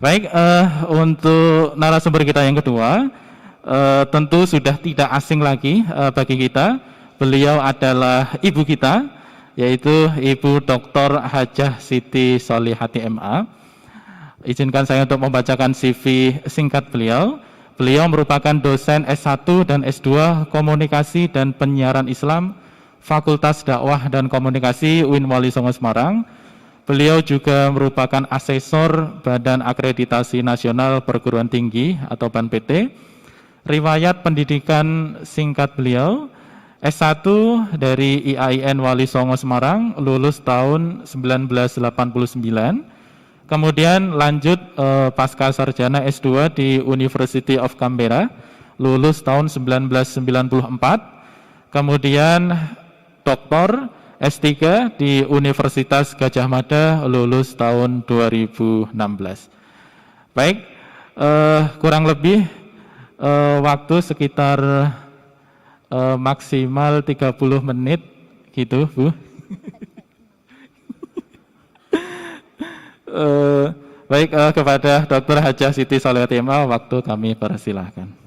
Baik, untuk narasumber kita yang kedua, tentu sudah tidak asing lagi bagi kita. Beliau adalah ibu kita, yaitu Ibu Dr. Hajah Siti Solihati MA. Izinkan saya untuk membacakan CV singkat beliau. Beliau merupakan dosen S1 dan S2 Komunikasi dan Penyiaran Islam, Fakultas Dakwah dan Komunikasi UIN Wali Songo Semarang. Beliau juga merupakan asesor Badan Akreditasi Nasional Perguruan Tinggi atau BANPT. Riwayat pendidikan singkat beliau, S1 dari IAIN Wali Songo Semarang, lulus tahun 1989. Kemudian lanjut pasca sarjana S2 di University of Canberra, lulus tahun 1994. Kemudian doktor S3 di Universitas Gadjah Mada, lulus tahun 2016. Baik, kurang lebih waktu sekitar maksimal 30 menit gitu, Bu. Baik, kepada Dr. Hajah Siti Solihati MA, waktu kami persilahkan.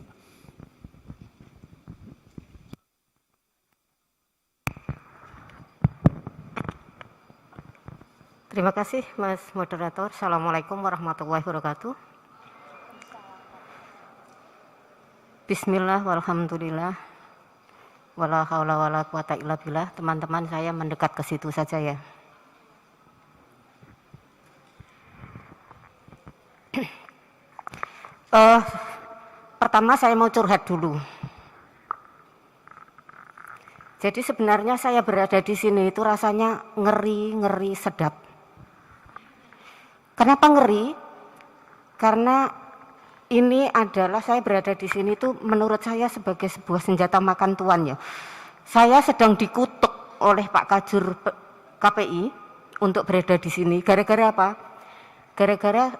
Terima kasih Mas Moderator. Assalamualaikum warahmatullahi wabarakatuh. Bismillah walhamdulillah wala haula wala quwata illa billah. Teman-teman, saya mendekat ke situ saja ya. Pertama saya mau curhat dulu. Jadi sebenarnya saya berada di sini itu rasanya ngeri sedap. Kenapa ngeri? Karena ini adalah saya berada di sini itu menurut saya sebagai sebuah senjata makan tuan ya. Saya sedang dikutuk oleh Pak Kajur KPI untuk berada di sini. Gara-gara apa? Gara-gara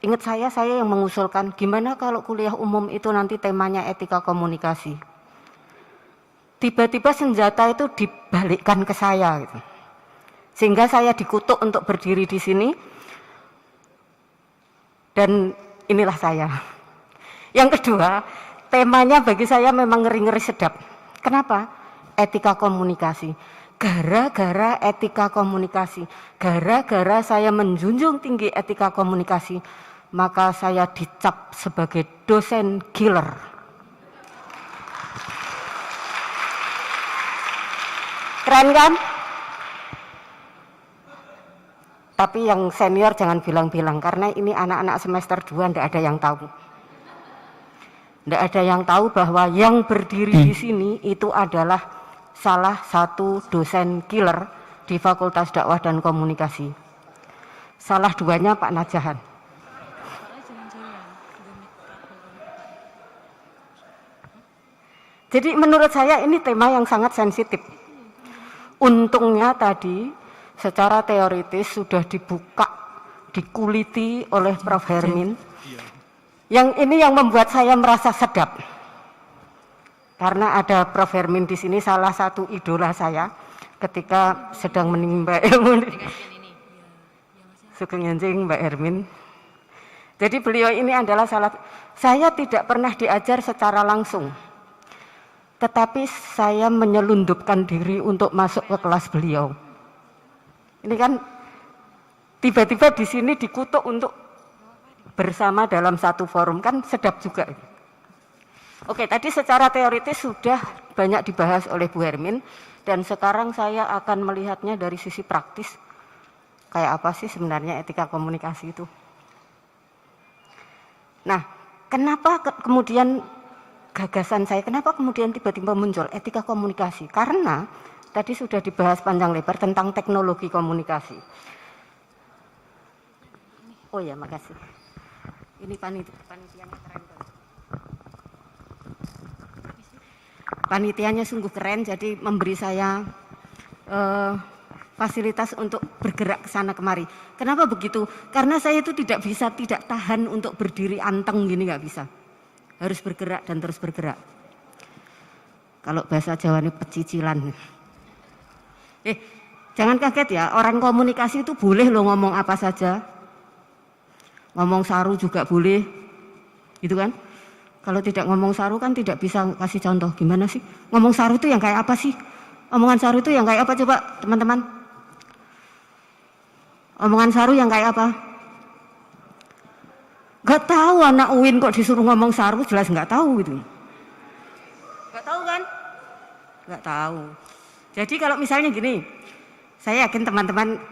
ingat saya yang mengusulkan gimana kalau kuliah umum itu nanti temanya etika komunikasi. Tiba-tiba senjata itu dibalikkan ke saya gitu. Sehingga saya dikutuk untuk berdiri di sini. Dan inilah saya. Yang kedua, temanya bagi saya memang ngeri-ngeri sedap. Kenapa? Etika komunikasi. Gara-gara etika komunikasi, gara-gara saya menjunjung tinggi etika komunikasi, maka saya dicap sebagai dosen killer. Keren kan? Tapi yang senior jangan bilang-bilang, karena ini anak-anak semester 2 tidak ada yang tahu. Tidak ada yang tahu bahwa yang berdiri di sini itu adalah salah satu dosen killer di Fakultas Dakwah dan Komunikasi. Salah duanya Pak Najahan. Jadi menurut saya ini tema yang sangat sensitif. Untungnya tadi secara teoritis sudah dibuka, dikuliti oleh Prof. Hermin. Yang ini yang membuat saya merasa sedap. Karena ada Prof. Hermin di sini, salah satu idola saya ketika sedang menimba ilmu. Sugeng Enjing Mbak Hermin. Jadi beliau ini adalah saya tidak pernah diajar secara langsung. Tetapi saya menyelundupkan diri untuk masuk ke kelas beliau. Ini kan tiba-tiba di sini dikutuk untuk bersama dalam satu forum, kan sedap juga. Oke, tadi secara teoritis sudah banyak dibahas oleh Bu Hermin, dan sekarang saya akan melihatnya dari sisi praktis. Kayak apa sih sebenarnya etika komunikasi itu? Nah, kenapa kemudian gagasan saya, kenapa kemudian tiba-tiba muncul etika komunikasi? Karena tadi sudah dibahas panjang lebar tentang teknologi komunikasi. Oh ya, makasih. Ini panitianya keren. Panitianya sungguh keren, jadi memberi saya fasilitas untuk bergerak ke sana kemari. Kenapa begitu? Karena saya itu tidak tahan untuk berdiri anteng gini, nggak bisa. Harus bergerak dan terus bergerak. Kalau bahasa Jawa ini pecicilan. Jangan kaget ya, orang komunikasi itu boleh loh ngomong apa saja. ngomong saru juga boleh, gitu kan? Kalau tidak ngomong saru kan tidak bisa kasih contoh. Gimana sih? Ngomong saru itu yang kayak apa sih? Omongan saru itu yang kayak apa coba teman-teman? Omongan saru yang kayak apa? Gak tahu, anak UIN kok disuruh ngomong saru, jelas gak tahu gitu. Gak tahu kan? Gak tahu. Jadi kalau misalnya gini, saya yakin teman-teman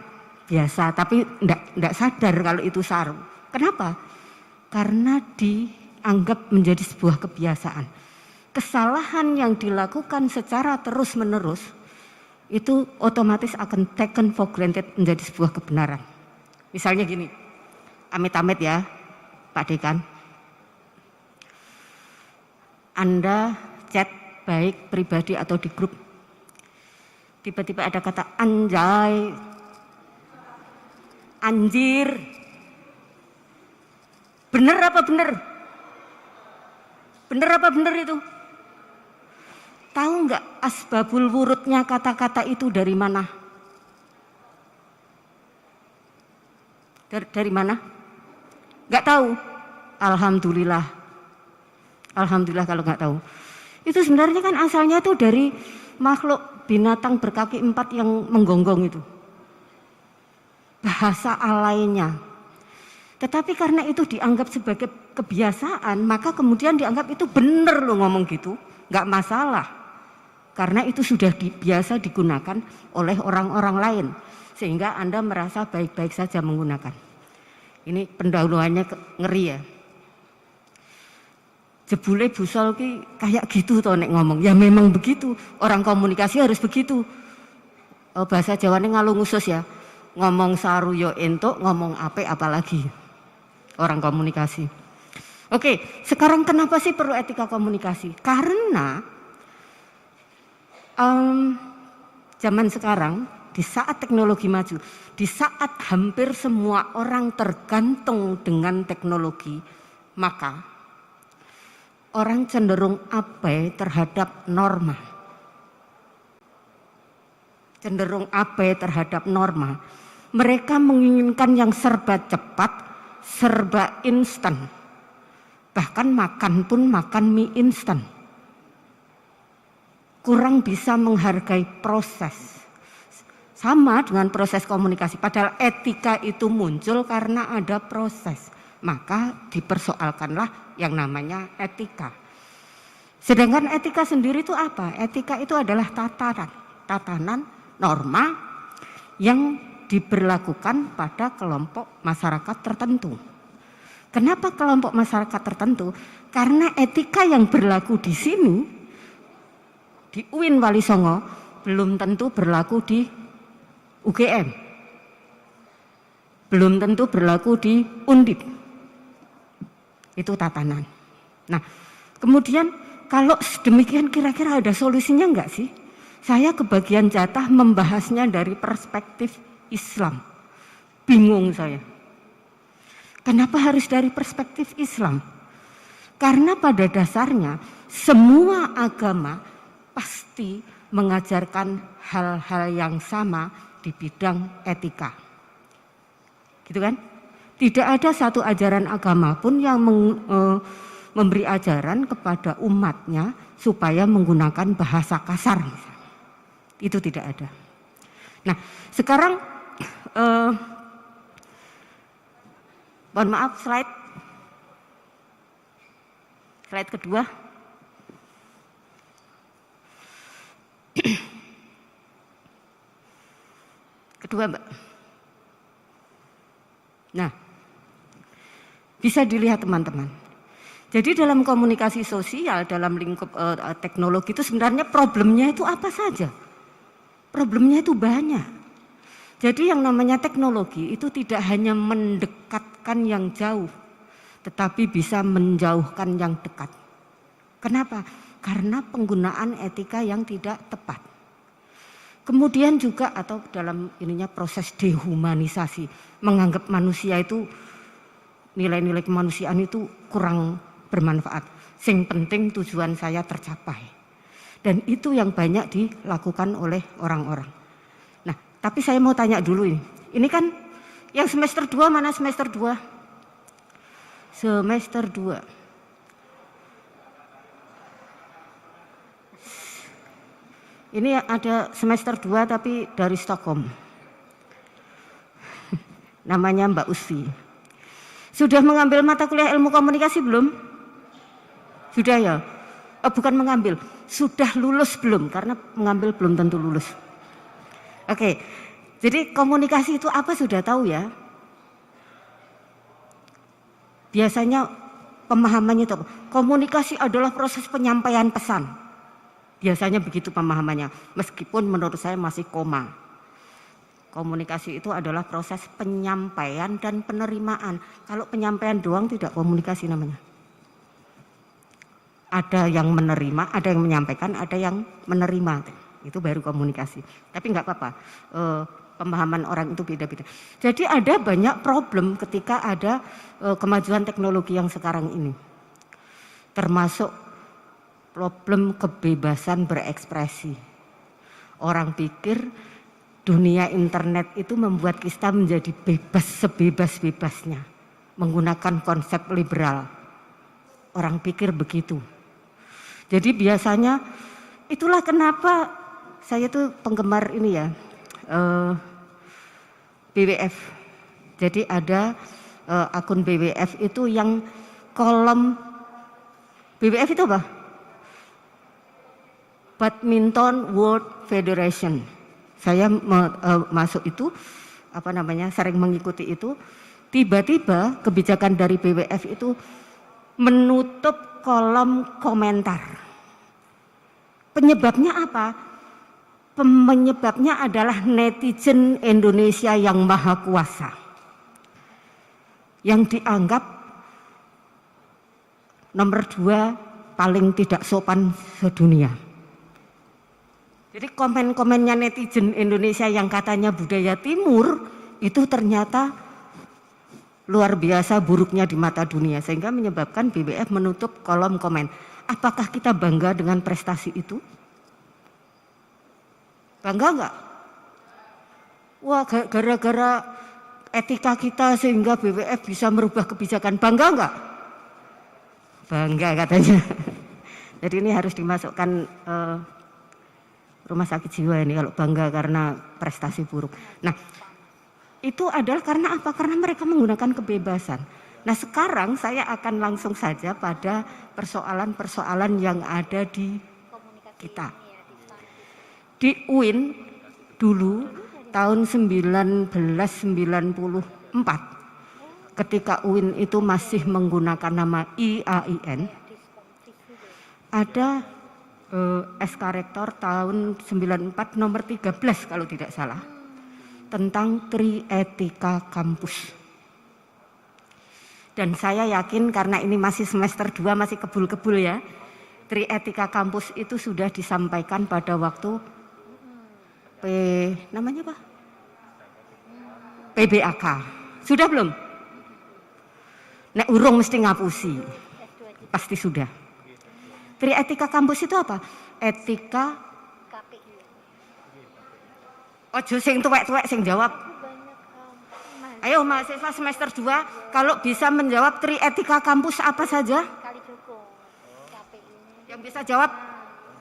biasa tapi enggak sadar kalau itu saru. Kenapa? Karena dianggap menjadi sebuah kebiasaan. Kesalahan yang dilakukan secara terus-menerus itu otomatis akan taken for granted menjadi sebuah kebenaran. Misalnya gini, amit-amit ya Pak Dekan, Anda chat baik pribadi atau di grup, tiba-tiba ada kata anjay, anjir, bener apa bener? Bener apa bener itu? Tahu nggak asbabul wurudnya kata-kata itu dari mana? Dari mana? Nggak tahu? Alhamdulillah. Alhamdulillah kalau nggak tahu. Itu sebenarnya kan asalnya itu dari makhluk binatang berkaki 4 yang menggonggong itu. Bahasa alainya. Tetapi karena itu dianggap sebagai kebiasaan, maka kemudian dianggap itu benar loh ngomong gitu, nggak masalah. Karena itu sudah biasa digunakan oleh orang-orang lain, sehingga Anda merasa baik-baik saja menggunakan. Ini pendahuluannya ngeri ya. Jebule busol ki kayak gitu toh nek ngomong. Ya memang begitu, orang komunikasi harus begitu. Bahasa Jawanya ngalung usus ya. Ngomong saru yo entuk, ngomong ape apalagi. Orang komunikasi. Oke, sekarang kenapa sih perlu etika komunikasi? Karena zaman sekarang, di saat teknologi maju, di saat hampir semua orang tergantung dengan teknologi, maka orang cenderung abai terhadap norma. Cenderung abai terhadap norma. Mereka menginginkan yang serba cepat, serba instan. Bahkan makan pun makan mie instan. Kurang bisa menghargai proses. Sama dengan proses komunikasi. Padahal etika itu muncul karena ada proses. Maka dipersoalkanlah yang namanya etika. Sedangkan etika sendiri itu apa? Etika itu adalah tatanan norma yang diberlakukan pada kelompok masyarakat tertentu. Kenapa kelompok masyarakat tertentu? Karena etika yang berlaku di sini, di UIN Wali Songo, belum tentu berlaku di UGM. Belum tentu berlaku di Undip. Itu tatanan. Nah, kemudian kalau demikian kira-kira ada solusinya enggak sih? Saya kebagian jatah membahasnya dari perspektif Islam. Bingung saya. Kenapa harus dari perspektif Islam? Karena pada dasarnya semua agama pasti mengajarkan hal-hal yang sama di bidang etika. Gitu kan? Tidak ada satu ajaran agama pun yang memberi ajaran kepada umatnya supaya menggunakan bahasa kasar. Itu tidak ada. Nah, sekarang mohon maaf, slide kedua. Kedua, Mbak. Nah, bisa dilihat teman-teman. Jadi dalam komunikasi sosial, dalam lingkup teknologi itu sebenarnya problemnya itu apa saja? Problemnya itu banyak. Jadi yang namanya teknologi itu tidak hanya mendekatkan yang jauh, tetapi bisa menjauhkan yang dekat. Kenapa? Karena penggunaan etika yang tidak tepat. Kemudian juga atau dalam ininya proses dehumanisasi, menganggap manusia itu nilai-nilai kemanusiaan itu kurang bermanfaat. Sing penting tujuan saya tercapai. Dan itu yang banyak dilakukan oleh orang-orang. Nah, tapi saya mau tanya dulu ini. Ini kan yang semester 2 mana semester 2? semester 2. Ini ada semester 2 tapi dari Stockholm. Namanya Mbak Usfi. Sudah mengambil mata kuliah ilmu komunikasi belum? Sudah ya? Bukan mengambil, sudah lulus belum? Karena mengambil belum tentu lulus. Oke, jadi komunikasi itu apa sudah tahu ya? Biasanya pemahamannya itu komunikasi adalah proses penyampaian pesan. Biasanya begitu pemahamannya, meskipun menurut saya masih koma. Komunikasi itu adalah proses penyampaian dan penerimaan. Kalau penyampaian doang tidak komunikasi namanya. Ada yang menerima, ada yang menyampaikan, ada yang menerima. Itu baru komunikasi. Tapi nggak apa-apa, pemahaman orang itu beda-beda. Jadi ada banyak problem ketika ada kemajuan teknologi yang sekarang ini. Termasuk problem kebebasan berekspresi. Orang pikir dunia internet itu membuat kita menjadi bebas sebebas-bebasnya. Menggunakan konsep liberal. Orang pikir begitu. Jadi biasanya itulah kenapa saya tuh penggemar ini ya, BWF. Jadi ada akun BWF itu yang kolom, BWF itu apa? Badminton World Federation. Saya masuk itu, sering mengikuti itu. Tiba-tiba kebijakan dari BWF itu menutup kolom komentar. Penyebabnya apa? Penyebabnya adalah netizen Indonesia yang maha kuasa. Yang dianggap nomor 2 paling tidak sopan sedunia. Jadi komen-komennya netizen Indonesia yang katanya budaya timur itu ternyata luar biasa buruknya di mata dunia. Sehingga menyebabkan BWF menutup kolom komen. Apakah kita bangga dengan prestasi itu? Bangga enggak? Wah, gara-gara etika kita sehingga BWF bisa merubah kebijakan. Bangga enggak? Bangga katanya. Jadi ini harus dimasukkan rumah sakit jiwa ini kalau bangga karena prestasi buruk. Nah, itu adalah karena apa? Karena mereka menggunakan kebebasan. Nah, sekarang saya akan langsung saja pada persoalan-persoalan yang ada di kita. Di UIN dulu tahun 1994 ketika UIN itu masih menggunakan nama IAIN, ada SK Rektor tahun 94 nomor 13 kalau tidak salah tentang Trietika Kampus. Dan saya yakin karena ini masih semester 2 masih kebul-kebul ya, Trietika Kampus itu sudah disampaikan pada waktu PBAK. Sudah belum? Nek urung mesti ngapusi. Pasti sudah. Trietika Kampus itu apa? Etika ojo sing tuwek-tuwek sing jawab. Ayo mahasiswa semester 2 kalau bisa menjawab Trietika Kampus apa saja? Yang bisa jawab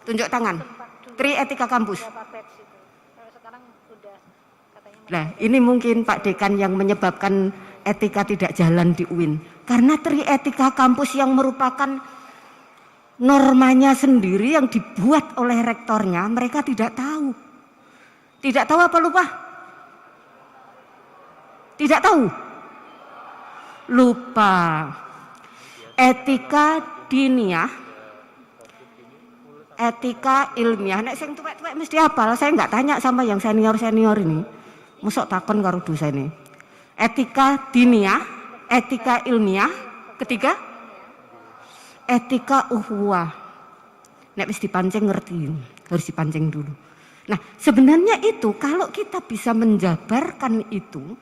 tunjuk tangan. Trietika Kampus. Nah, ini mungkin Pak Dekan yang menyebabkan etika tidak jalan di UIN. Karena Trietika Kampus yang merupakan normanya sendiri yang dibuat oleh rektornya, mereka tidak tahu. Tidak tahu apa lupa? Tidak tahu? Lupa. Etika diniyah, etika ilmiah. Nek sing tuwek-tuwek mesti hafal. Saya enggak tanya sama yang senior-senior ini. Mosok takon karo dosene. Etika diniyah, etika ilmiah, ketiga etika uhwah. Nek wis dipancing ngerti, harus dipancing dulu. Nah, sebenarnya itu kalau kita bisa menjabarkan itu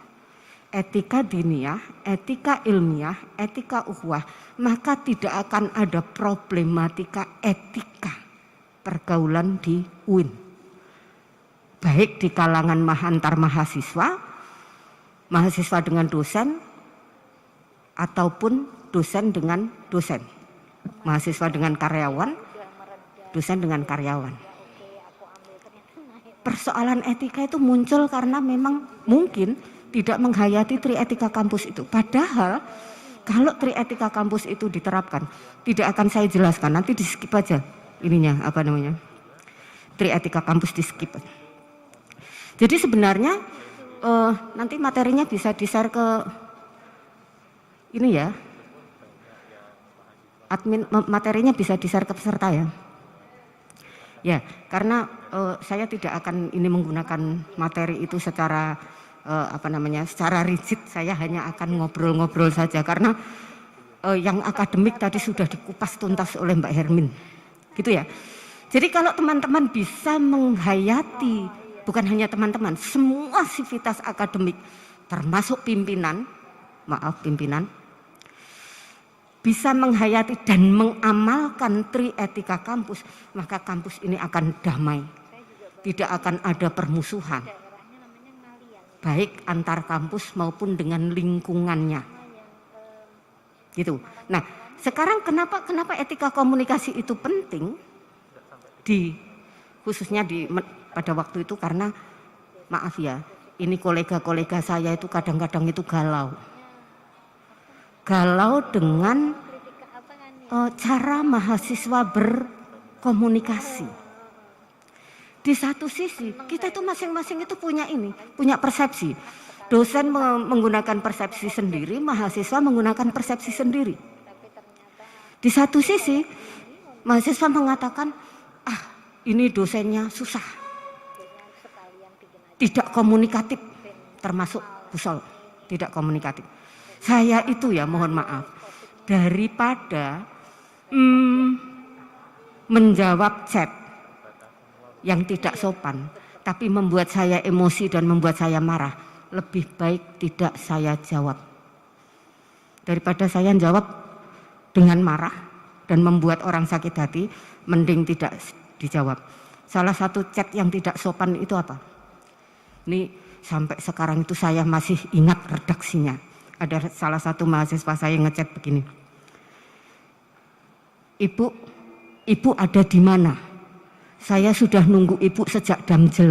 etika diniyah, etika ilmiah, etika uhwah, maka tidak akan ada problematika etika pergaulan di UIN. Baik di kalangan antar mahasiswa, mahasiswa dengan dosen, ataupun dosen dengan dosen, mahasiswa dengan karyawan, dosen dengan karyawan. Persoalan etika itu muncul karena memang mungkin tidak menghayati Trietika Kampus itu. Padahal kalau Trietika Kampus itu diterapkan, tidak akan saya jelaskan, nanti di skip aja ininya, apa namanya, Trietika Kampus di skip. Jadi sebenarnya nanti materinya bisa di-share ke ini ya, admin, materinya bisa di-share ke peserta ya. Ya, karena saya tidak akan ini menggunakan materi itu secara secara rigid. Saya hanya akan ngobrol-ngobrol saja karena yang akademik tadi sudah dikupas tuntas oleh Mbak Hermin, gitu ya. Jadi kalau teman-teman bisa menghayati, bukan hanya teman-teman, semua sivitas akademik, termasuk pimpinan, bisa menghayati dan mengamalkan Trietika Kampus, maka kampus ini akan damai, tidak akan ada permusuhan, baik antar kampus maupun dengan lingkungannya, gitu. Nah, sekarang kenapa etika komunikasi itu penting khususnya pada waktu itu, karena maaf ya, ini kolega-kolega saya itu kadang-kadang itu galau dengan cara mahasiswa berkomunikasi. Di satu sisi kita itu masing-masing itu punya persepsi. Dosen menggunakan persepsi sendiri, mahasiswa menggunakan persepsi sendiri. Di satu sisi mahasiswa mengatakan, ini dosennya susah, tidak komunikatif, termasuk Busol, tidak komunikatif. Saya itu ya mohon maaf, daripada menjawab chat yang tidak sopan tapi membuat saya emosi dan membuat saya marah, lebih baik tidak saya jawab. Daripada saya jawab dengan marah dan membuat orang sakit hati, mending tidak dijawab. Salah satu chat yang tidak sopan itu apa? Ini sampai sekarang itu saya masih ingat redaksinya. Ada salah satu mahasiswa saya ngechat begini, Ibu ada di mana? Saya sudah nunggu Ibu sejak jam 8,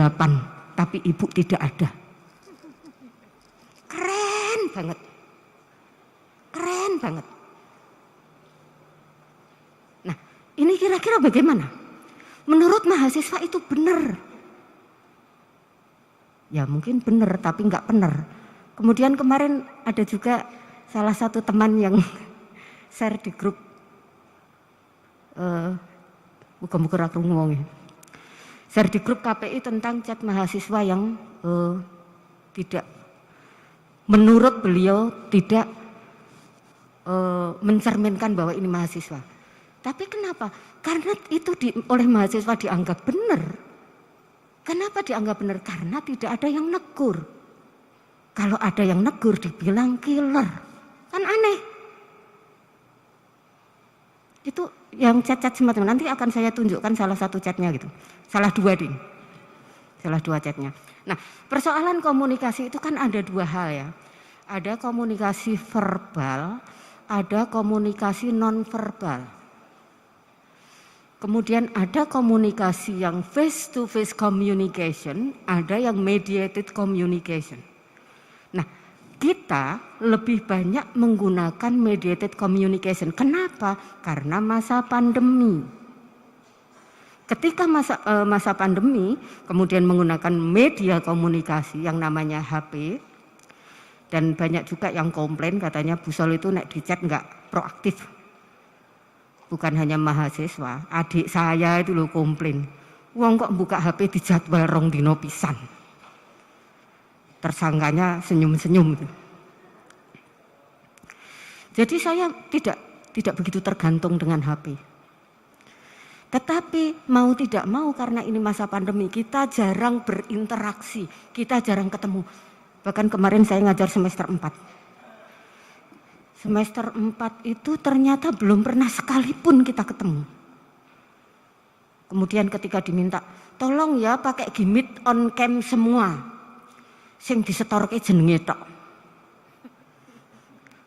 tapi Ibu tidak ada. Keren banget. Keren banget. Nah, ini kira-kira bagaimana? Menurut mahasiswa itu benar. Ya mungkin benar, tapi nggak benar. Kemudian kemarin ada juga salah satu teman yang share di grup, muka-muka aku ngomongin, share di grup KPI tentang chat mahasiswa yang tidak, menurut beliau tidak mencerminkan bahwa ini mahasiswa. Tapi kenapa? Karena itu oleh mahasiswa dianggap benar. Kenapa dianggap benar? Karena tidak ada yang negur. Kalau ada yang negur dibilang killer, kan aneh. Itu yang chat-chat semacam, nanti akan saya tunjukkan salah satu chatnya gitu. Salah dua chatnya. Nah, persoalan komunikasi itu kan ada dua hal ya. Ada komunikasi verbal, ada komunikasi non-verbal. Kemudian ada komunikasi yang face-to-face communication, ada yang mediated communication. Nah, kita lebih banyak menggunakan mediated communication. Kenapa? Karena masa pandemi. Ketika masa pandemi, kemudian menggunakan media komunikasi yang namanya HP, dan banyak juga yang komplain katanya Busol itu nek di chat nggak proaktif. Bukan hanya mahasiswa, adik saya itu loh komplain. Wong kok buka HP dijadwal rong dino pisan. Tersangkanya senyum-senyum. Jadi saya tidak begitu tergantung dengan HP. Tetapi mau tidak mau karena ini masa pandemi, kita jarang berinteraksi, kita jarang ketemu. Bahkan kemarin saya ngajar semester 4. Semester 4 itu ternyata belum pernah sekalipun kita ketemu. Kemudian ketika diminta, tolong ya pakai Gmeet on cam semua. Sing disetorke jenenge tok.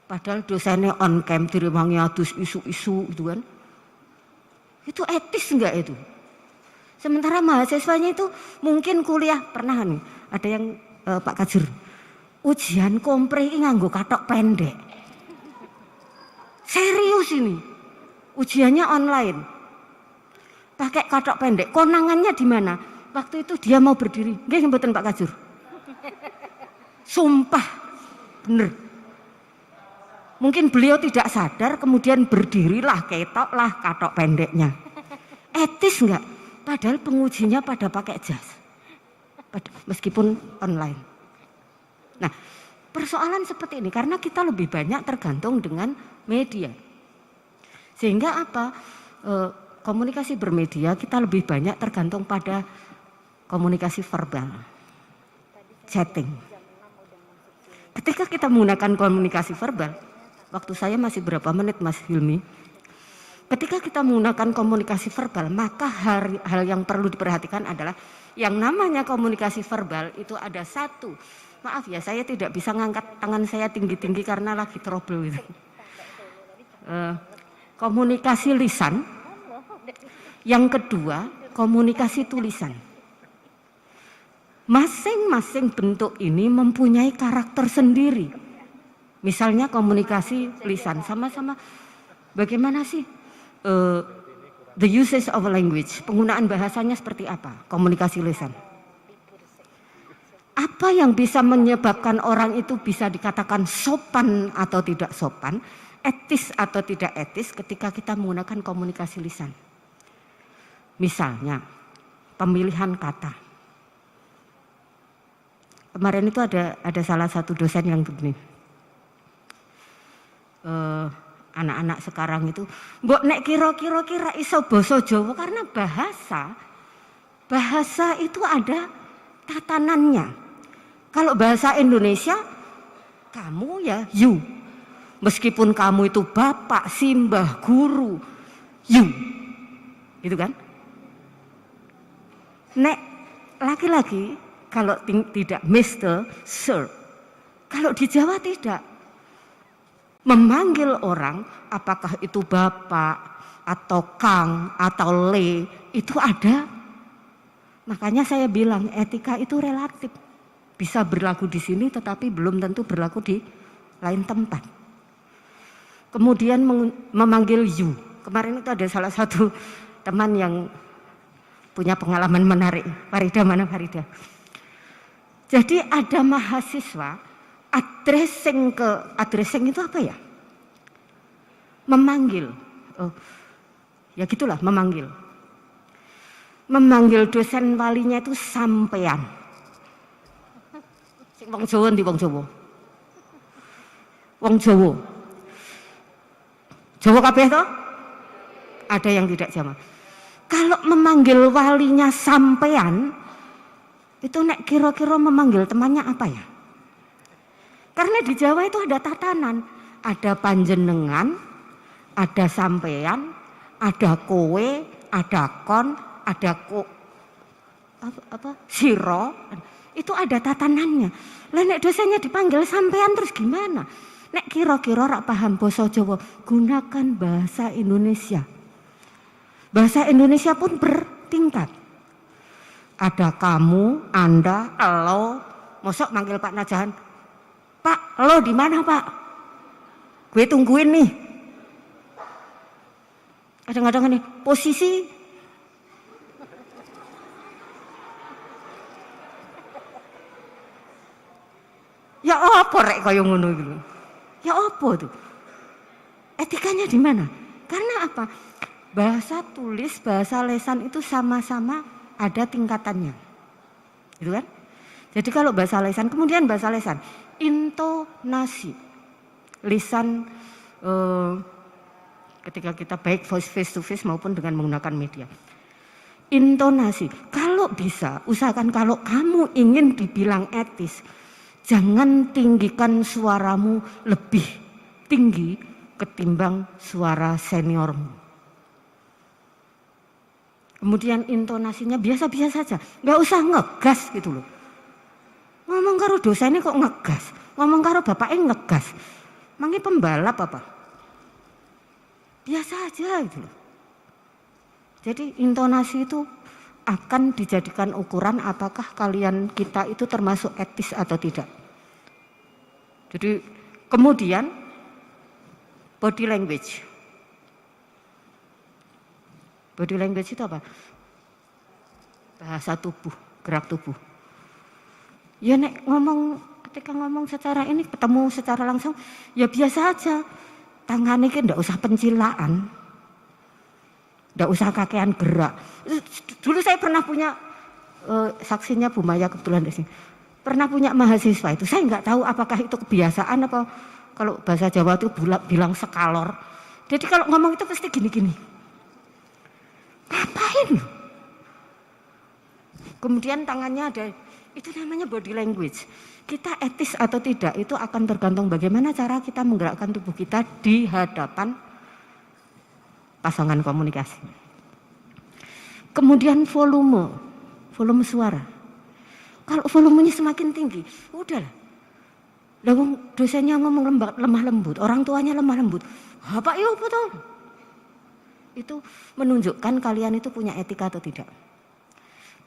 Padahal dosennya on cam direwangi adus isu-isu gitu kan. Itu etis enggak itu? Sementara mahasiswanya itu mungkin kuliah pernah nih, ada yang Pak Kajur, ujian kompre ini nganggo katok pendek. Serius ini, ujiannya online, pakai katok pendek. Konangannya di mana? Waktu itu dia mau berdiri, nggih mboten Pak Kajur. Sumpah, bener. Mungkin beliau tidak sadar, kemudian berdirilah ketoklah katok pendeknya. Etis enggak? Padahal pengujinya pada pakai jas, meskipun online. Nah, persoalan seperti ini karena kita lebih banyak tergantung dengan media. Sehingga apa? Komunikasi bermedia kita lebih banyak tergantung pada komunikasi verbal, chatting. Ketika kita menggunakan komunikasi verbal, waktu saya masih berapa menit Mas Hilmi? Ketika kita menggunakan komunikasi verbal, maka hal yang perlu diperhatikan adalah yang namanya komunikasi verbal itu ada satu. Maaf ya, saya tidak bisa ngangkat tangan saya tinggi-tinggi karena lagi trouble gitu. Komunikasi lisan. Yang kedua, komunikasi tulisan. Masing-masing bentuk ini mempunyai karakter sendiri. Misalnya komunikasi lisan, sama-sama bagaimana sih the usage of language, penggunaan bahasanya seperti apa, komunikasi lisan. Apa yang bisa menyebabkan orang itu bisa dikatakan sopan atau tidak sopan, etis atau tidak etis ketika kita menggunakan komunikasi lisan. Misalnya, pemilihan kata. Kemarin itu ada salah satu dosen yang begini. Anak-anak sekarang itu, mbok nek kira-kira iso basa Jawa karena bahasa itu ada tatanannya. Kalau bahasa Indonesia, kamu ya you. Meskipun kamu itu bapak, simbah, guru, you. Gitu kan? Nek laki-laki kalau tidak Mr. Sir. Kalau di Jawa tidak. Memanggil orang, apakah itu bapak, atau kang, atau le, itu ada. Makanya saya bilang etika itu relatif. Bisa berlaku di sini tetapi belum tentu berlaku di lain tempat. Kemudian memanggil you. Kemarin itu ada salah satu teman yang punya pengalaman menarik. Farida, mana Farida? Jadi ada mahasiswa addressing itu apa ya? Memanggil. Oh, ya gitulah memanggil. Memanggil dosen walinya itu sampean. Sing wong Jawa ndi wong Jawa? Wong Jawa. Jawa kabeh toh? Ada yang tidak Jawa. Kalau memanggil walinya sampean, itu nek kira-kira memanggil temannya apa ya? Karena di Jawa itu ada tatanan, ada panjenengan, ada sampean, ada kowe, ada kon, ada siro, itu ada tatanannya. Lah nek dosennya dipanggil sampean terus gimana? Nek kira-kira rak paham basa Jawa, gunakan bahasa Indonesia. Bahasa Indonesia pun bertingkat. Ada kamu, Anda, elo, mosok manggil Pak Najahan. Pak, lo di mana Pak? Gue tungguin nih. Kadang-kadang nih posisi. Ya apa rek kaya ngono iki lho. Ya apa tuh? Etikanya di mana? Karena apa? Bahasa tulis, bahasa lesan itu sama-sama ada tingkatannya. Gitu kan? Jadi kalau bahasa lesan, kemudian bahasa lesan, intonasi. Lisan ketika kita baik voice face to face maupun dengan menggunakan media. Intonasi. Kalau bisa, usahakan kalau kamu ingin dibilang etis, jangan tinggikan suaramu lebih tinggi ketimbang suara seniormu. Kemudian intonasinya biasa-biasa saja, nggak usah ngegas gitu loh. Ngomong karo dosennya kok ngegas, ngomong karo bapaknya ngegas. Mangi pembalap apa? Biasa aja gitu loh. Jadi intonasi itu akan dijadikan ukuran apakah kalian kita itu termasuk etis atau tidak. Jadi kemudian body language. Body language itu apa? Bahasa tubuh, gerak tubuh. Ya nek ketika ngomong secara ini ketemu secara langsung ya biasa aja. Tangannya kan ndak usah pencilaan. Ndak usah kakean gerak. Dulu saya pernah punya saksinya Bu Maya kebetulan di sini. Pernah punya mahasiswa itu. Saya nggak tahu apakah itu kebiasaan apa kalau bahasa Jawa itu bilang sekalor. Jadi kalau ngomong itu pasti gini-gini. Ngapain? Kemudian tangannya ada, itu namanya body language. Kita etis atau tidak itu akan tergantung bagaimana cara kita menggerakkan tubuh kita di hadapan pasangan komunikasi. Kemudian volume suara. Kalau volumenya semakin tinggi, udahlah. Lalu dosennya ngomong lemah lembut, orang tuanya lemah lembut. Apa iya betul? Itu menunjukkan kalian itu punya etika atau tidak.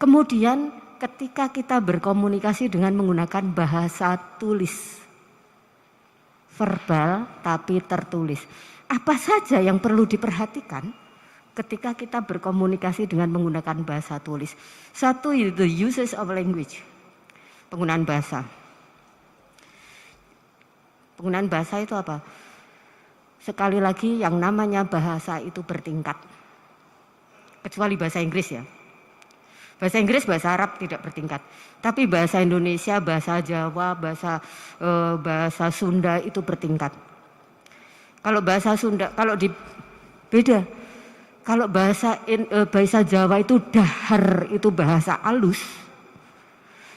Kemudian ketika kita berkomunikasi dengan menggunakan bahasa tulis, verbal tapi tertulis. Apa saja yang perlu diperhatikan ketika kita berkomunikasi dengan menggunakan bahasa tulis? Satu, the uses of language, penggunaan bahasa. Penggunaan bahasa itu apa? Sekali lagi yang namanya bahasa itu bertingkat. Kecuali bahasa Inggris ya. Bahasa Inggris, bahasa Arab tidak bertingkat. Tapi bahasa Indonesia, bahasa Jawa, bahasa Sunda itu bertingkat. Kalau bahasa Sunda, beda. Kalau bahasa Jawa itu dahar, itu bahasa alus.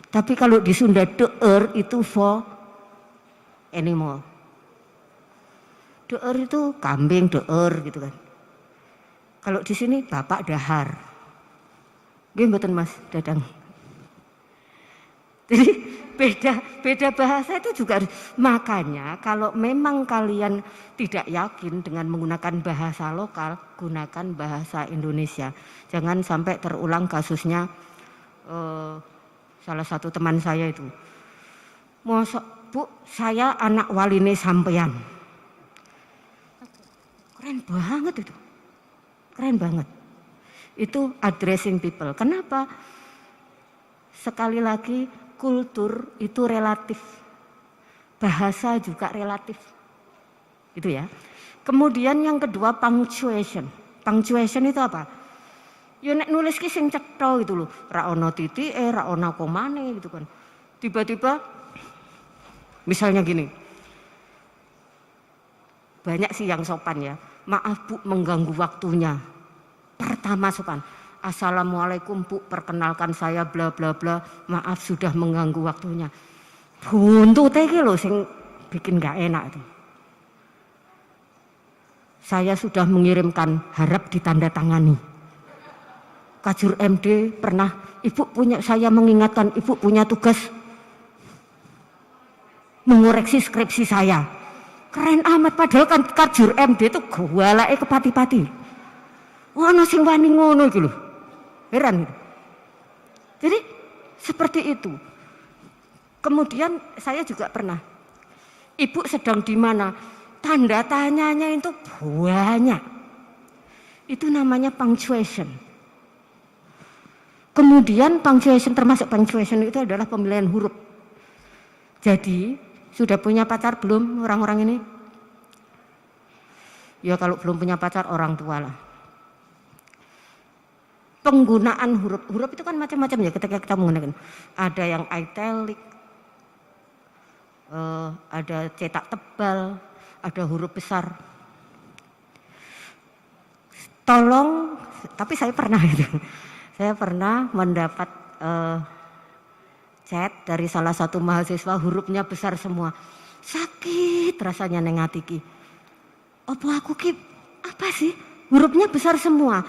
Tapi kalau di Sunda deer itu for animal. Deer itu kambing, deer gitu kan. Kalau di sini bapak dahar. Nggih mboten Mas Dadang. Jadi beda bahasa itu juga makanya kalau memang kalian tidak yakin dengan menggunakan bahasa lokal, gunakan bahasa Indonesia. Jangan sampai terulang kasusnya salah satu teman saya itu. Mosok Bu, saya anak waline sampean. Keren banget itu. Keren banget. Itu addressing people. Kenapa? Sekali lagi kultur itu relatif. Bahasa juga relatif. Itu ya. Kemudian yang kedua punctuation. Punctuation itu apa? Ya nek nulis ki sing cetha gitu loh. Ra ono titike, ra ono komane gitu kan. Tiba-tiba misalnya gini. Banyak sih yang sopan ya. Maaf Bu mengganggu waktunya. Pertama sopan, Assalamualaikum Bu, perkenalkan saya bla bla bla, maaf sudah mengganggu waktunya. Buntute iki lho sing bikin gak enak itu. Saya sudah mengirimkan, harap ditandatangani. Kajur MD pernah, saya mengingatkan Ibu punya tugas mengoreksi skripsi saya. Keren amat padahal kan Kajur MD itu gwalake kepati-pati. Ono sing wani ngono iki lho. Heran. Jadi seperti itu. Kemudian saya juga pernah. Ibu sedang di mana? Tanda tanyanya itu banyak. Itu namanya punctuation. Kemudian punctuation termasuk punctuation itu adalah pemilihan huruf. Jadi sudah punya pacar belum orang-orang ini? Ya kalau belum punya pacar orang tua lah. Penggunaan huruf itu kan macam-macam ya ketika kita menggunakan. Ada yang italic, ada cetak tebal, ada huruf besar. Tolong, tapi saya pernah gitu. Saya pernah mendapat chat dari salah satu mahasiswa hurufnya besar semua. Sakit rasanya neng ati ki. Apa aku ki apa sih? Hurufnya besar semua.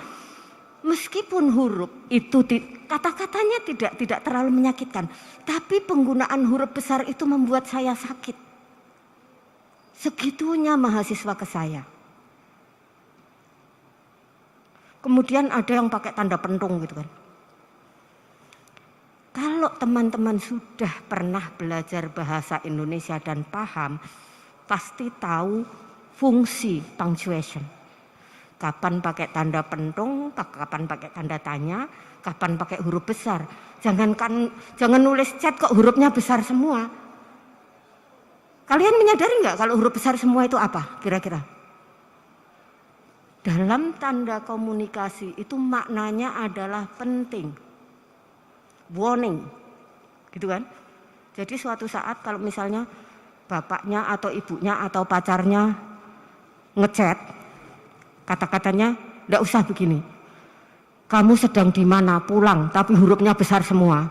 Meskipun huruf itu kata-katanya tidak terlalu menyakitkan, tapi penggunaan huruf besar itu membuat saya sakit. Segitunya mahasiswa ke saya. Kemudian ada yang pakai tanda pentung gitu kan. Kalau teman-teman sudah pernah belajar bahasa Indonesia dan paham, pasti tahu fungsi punctuation. Kapan pakai tanda pentung, kapan pakai tanda tanya, kapan pakai huruf besar. Jangan nulis chat kok hurufnya besar semua. Kalian menyadari nggak kalau huruf besar semua itu apa kira-kira? Dalam tanda komunikasi itu maknanya adalah penting, warning, gitu kan? Jadi suatu saat kalau misalnya bapaknya atau ibunya atau pacarnya ngechat, kata-katanya nggak usah begini. Kamu sedang di mana? Pulang, tapi hurufnya besar semua.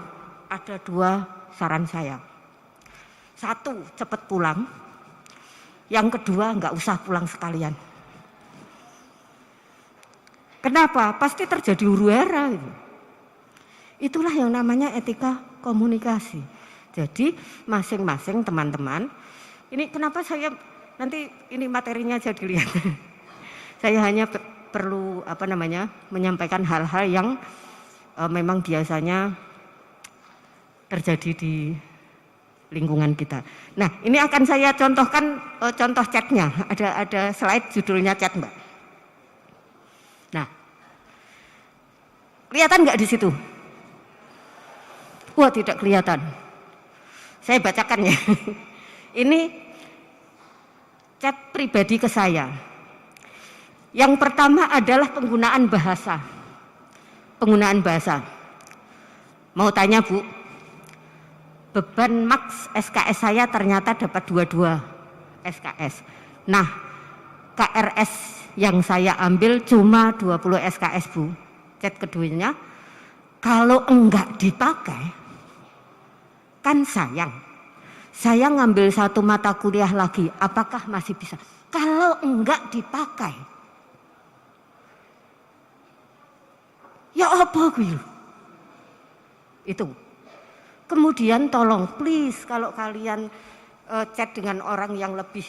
Ada 2 saran saya. 1, cepat pulang. Yang kedua, nggak usah pulang sekalian. Kenapa? Pasti terjadi huru-hara. Itulah yang namanya etika komunikasi. Jadi masing-masing teman-teman, ini kenapa saya nanti ini materinya aja dilihat. Saya hanya perlu menyampaikan hal-hal yang memang biasanya terjadi di lingkungan kita. Nah, ini akan saya contohkan contoh chatnya. Ada slide judulnya chat, Mbak. Nah, kelihatan nggak di situ? Wah, tidak kelihatan. Saya bacakan ya. Ini chat pribadi ke saya. Yang pertama adalah penggunaan bahasa. Penggunaan bahasa. Mau tanya Bu, beban maks SKS saya ternyata dapat 22 SKS. Nah, KRS yang saya ambil cuma 20 SKS Bu. Chat keduanya, kalau enggak dipakai, kan sayang. Saya ngambil 1 mata kuliah lagi, apakah masih bisa? Kalau enggak dipakai, ya apa gue? Itu. Kemudian tolong please kalau kalian chat dengan orang yang lebih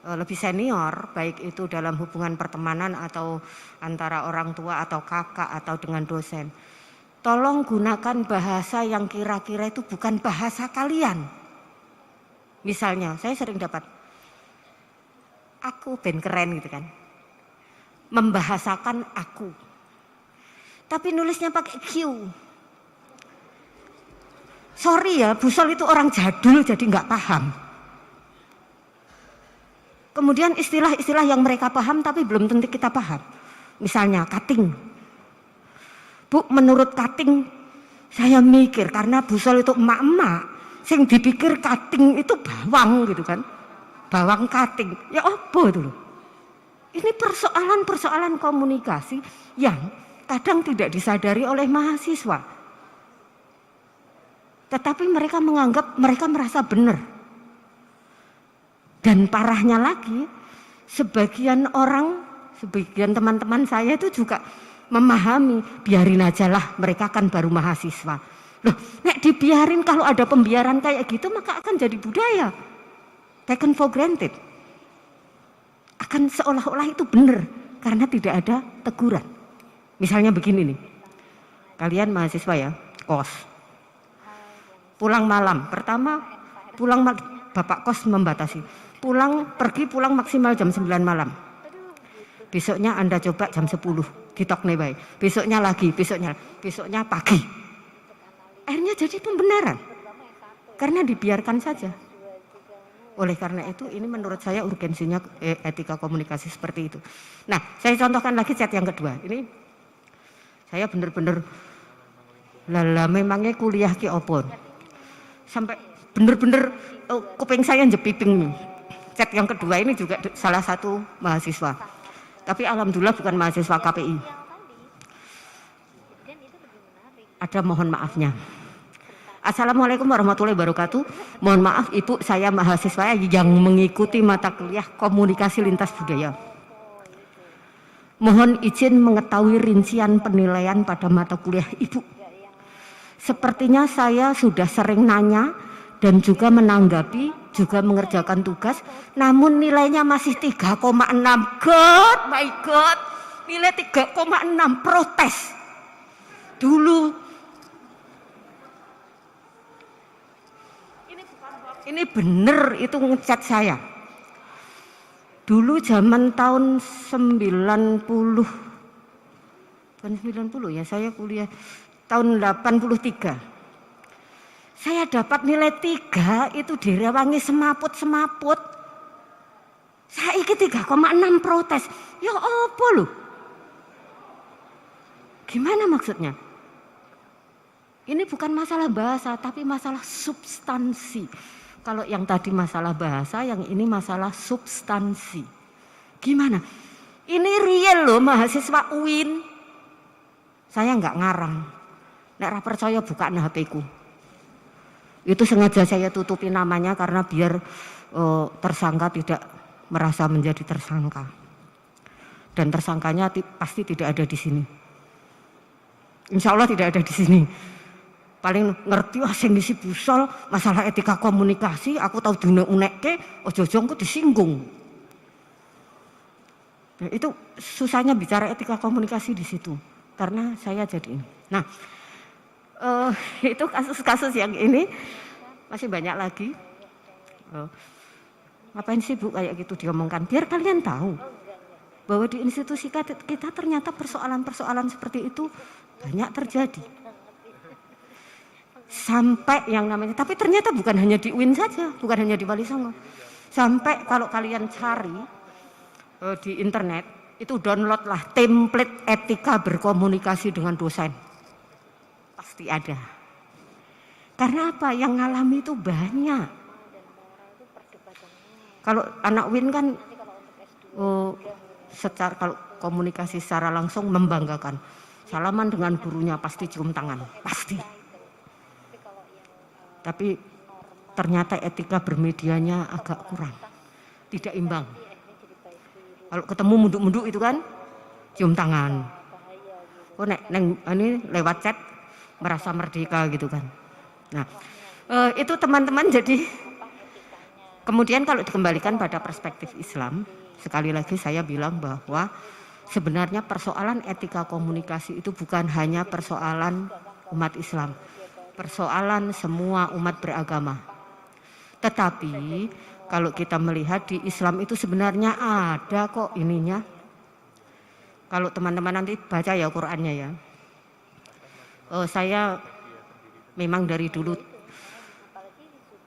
lebih senior, baik itu dalam hubungan pertemanan atau antara orang tua atau kakak atau dengan dosen, tolong gunakan bahasa yang kira-kira itu bukan bahasa kalian. Misalnya saya sering dapat, aku ben keren gitu kan, membahasakan aku, tapi nulisnya pakai Q. Sorry ya, Busol itu orang jadul jadi nggak paham. Kemudian istilah-istilah yang mereka paham tapi belum tentu kita paham. Misalnya cutting. Bu, menurut cutting saya mikir karena Busol itu emak-emak, sing dipikir cutting itu bawang gitu kan. Bawang cutting. Ya apa itu loh. Ini persoalan-persoalan komunikasi yang kadang tidak disadari oleh mahasiswa. Tetapi mereka menganggap mereka merasa benar. Dan parahnya lagi, sebagian teman-teman saya itu juga memahami, biarin aja lah, mereka kan baru mahasiswa. Loh, nek dibiarin, kalau ada pembiaran kayak gitu maka akan jadi budaya. Taken for granted. Akan seolah-olah itu benar karena tidak ada teguran. Misalnya begini nih, kalian mahasiswa ya, kos. Pulang malam, pertama bapak kos membatasi. Pergi pulang maksimal jam 9 malam. Besoknya Anda coba jam 10, ditok nih baik. Besoknya lagi, besoknya pagi. Akhirnya jadi pembenaran. Karena dibiarkan saja. Oleh karena itu ini menurut saya urgensinya etika komunikasi seperti itu. Nah, saya contohkan lagi chat yang kedua. Ini saya benar-benar lala memangnya kuliah ki opon. Sampai benar-benar kuping saya jepiping nih. Chat yang kedua ini juga salah satu mahasiswa. Tapi alhamdulillah bukan mahasiswa KPI. Ada mohon maafnya. Assalamualaikum warahmatullahi wabarakatuh. Mohon maaf Ibu, saya mahasiswa yang mengikuti mata kuliah komunikasi lintas budaya. Mohon izin mengetahui rincian penilaian pada mata kuliah Ibu. Sepertinya saya sudah sering nanya dan juga menanggapi, juga mengerjakan tugas, namun nilainya masih 3,6. God, my God, nilai 3,6, protes. Dulu, ini bener itu ngecat saya. Dulu zaman tahun 90, bukan 90 ya, saya kuliah tahun 83. Saya dapat nilai 3 itu direwangi semaput-semaput. Saiki 3,6 protes. Ya apa loh? Gimana maksudnya? Ini bukan masalah bahasa, tapi masalah substansi. Kalau yang tadi masalah bahasa, yang ini masalah substansi. Gimana? Ini real loh mahasiswa UIN. Saya nggak ngarang. Nek ra percaya buka HP-ku. Itu sengaja saya tutupi namanya karena biar tersangka tidak merasa menjadi tersangka. Dan tersangkanya pasti tidak ada di sini. Insya Allah tidak ada di sini. Paling ngerti sing ngisi busol masalah etika komunikasi, aku tahu dunia unekke, ojo-ojo disinggung. Nah, itu susahnya bicara etika komunikasi di situ. Karena saya jadi ini. Nah, itu kasus-kasus yang ini masih banyak lagi. Ngapain sih Bu kayak gitu diomongkan? Biar kalian tahu bahwa di institusi kita ternyata persoalan-persoalan seperti itu banyak terjadi. Sampai yang namanya, tapi ternyata bukan hanya di UIN saja, bukan hanya di Wali Songo. Sampai kalau kalian cari di internet, itu download lah template etika berkomunikasi dengan dosen. Pasti ada. Karena apa? Yang ngalami itu banyak. Kalau anak UIN kan kalau komunikasi secara langsung membanggakan. Salaman dengan gurunya pasti cium tangan, pasti. Tapi ternyata etika bermedianya agak kurang. Tidak imbang. Kalau ketemu munduk-munduk itu kan cium tangan. Oh ini lewat chat merasa merdeka gitu kan. Nah, itu teman-teman jadi kemudian kalau dikembalikan pada perspektif Islam, sekali lagi saya bilang bahwa sebenarnya persoalan etika komunikasi itu bukan hanya persoalan umat Islam, persoalan semua umat beragama. Tetapi kalau kita melihat di Islam itu sebenarnya ada kok ininya. Kalau teman-teman nanti baca ya Qur'annya ya. Saya memang dari dulu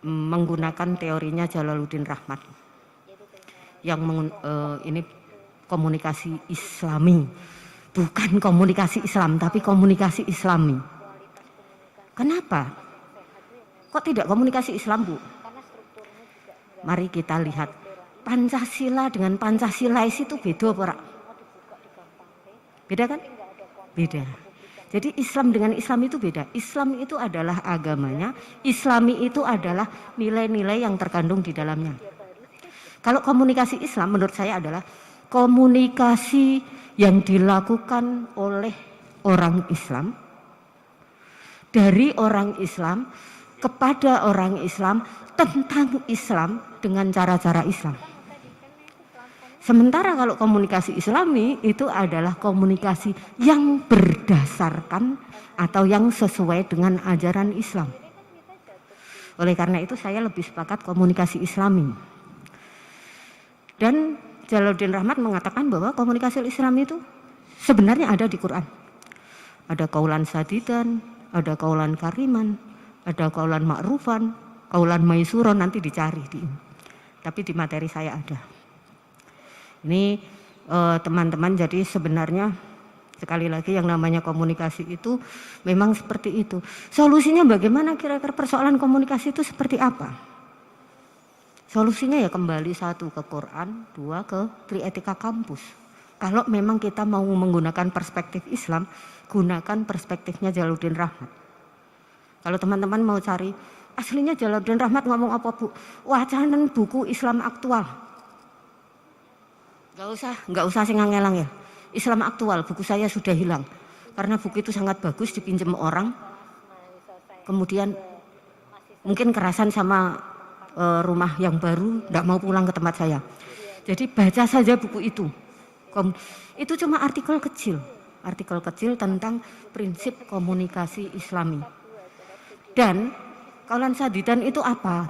menggunakan teorinya Jalaluddin Rahmat yang ini komunikasi Islami, bukan komunikasi Islam tapi komunikasi Islami. Kenapa? Kok tidak komunikasi Islam Bu? Mari kita lihat Pancasila dengan Pancasilais itu beda apa? Beda kan? Beda. Jadi Islam dengan Islam itu beda. Islam itu adalah agamanya, Islami itu adalah nilai-nilai yang terkandung di dalamnya. Kalau komunikasi Islam menurut saya adalah komunikasi yang dilakukan oleh orang Islam, dari orang Islam kepada orang Islam tentang Islam dengan cara-cara Islam. Sementara kalau komunikasi Islami itu adalah komunikasi yang berdasarkan atau yang sesuai dengan ajaran Islam. Oleh karena itu saya lebih sepakat komunikasi Islami. Dan Jalaluddin Rahmat mengatakan bahwa komunikasi Islam itu sebenarnya ada di Quran. Ada kaulan sadidan, ada kaulan kariman, ada kaulan ma'rufan, kaulan maisuron, nanti dicari di ini. Tapi di materi saya ada. Ini teman-teman, jadi sebenarnya sekali lagi yang namanya komunikasi itu memang seperti itu. Solusinya bagaimana kira-kira persoalan komunikasi itu seperti apa? Solusinya ya kembali satu ke Quran, dua ke Trietika Kampus. Kalau memang kita mau menggunakan perspektif Islam, gunakan perspektifnya Jalaluddin Rahmat. Kalau teman-teman mau cari aslinya Jalaluddin Rahmat ngomong apa Bu? Wacanan buku Islam aktual. Nggak usah sing ngelang ya. Islam aktual, buku saya sudah hilang. Karena buku itu sangat bagus dipinjam orang. Kemudian mungkin kerasan sama rumah yang baru, nggak mau pulang ke tempat saya. Jadi baca saja buku itu. Itu cuma artikel kecil tentang prinsip komunikasi Islami. Dan kaulan sadidan itu apa?